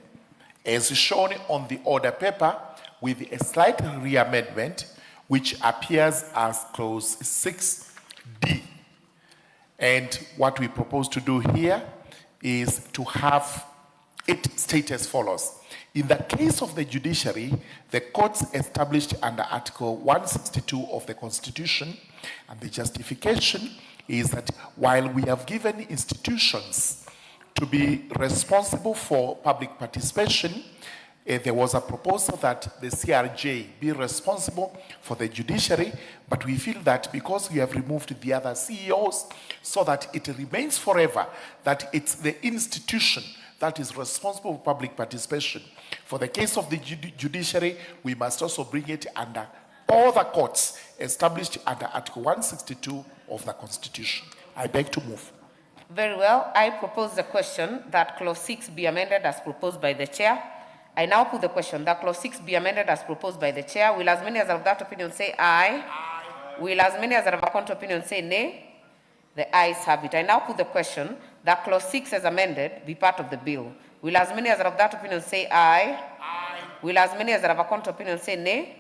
as shown on the order paper with a slight re-amendment which appears as clause 6D. And what we propose to do here is to have it state as follows. In the case of the judiciary, the courts established under Article 162 of the Constitution, and the justification is that while we have given institutions to be responsible for public participation, there was a proposal that the CRJ be responsible for the judiciary, but we feel that because we have removed the other CEOs, so that it remains forever, that it's the institution that is responsible for public participation. For the case of the judiciary, we must also bring it under all the courts established under Article 162 of the Constitution. I beg to move. Very well. I propose the question that clause 6 be amended as proposed by the chair. I now put the question that clause 6 be amended as proposed by the chair. Will as many as are of that opinion say aye? Aye. Will as many as are of a contrary opinion say nay? The ayes have it. I now put the question that clause 6 as amended be part of the bill. Will as many as are of that opinion say aye? Aye. Will as many as are of a contrary opinion say nay?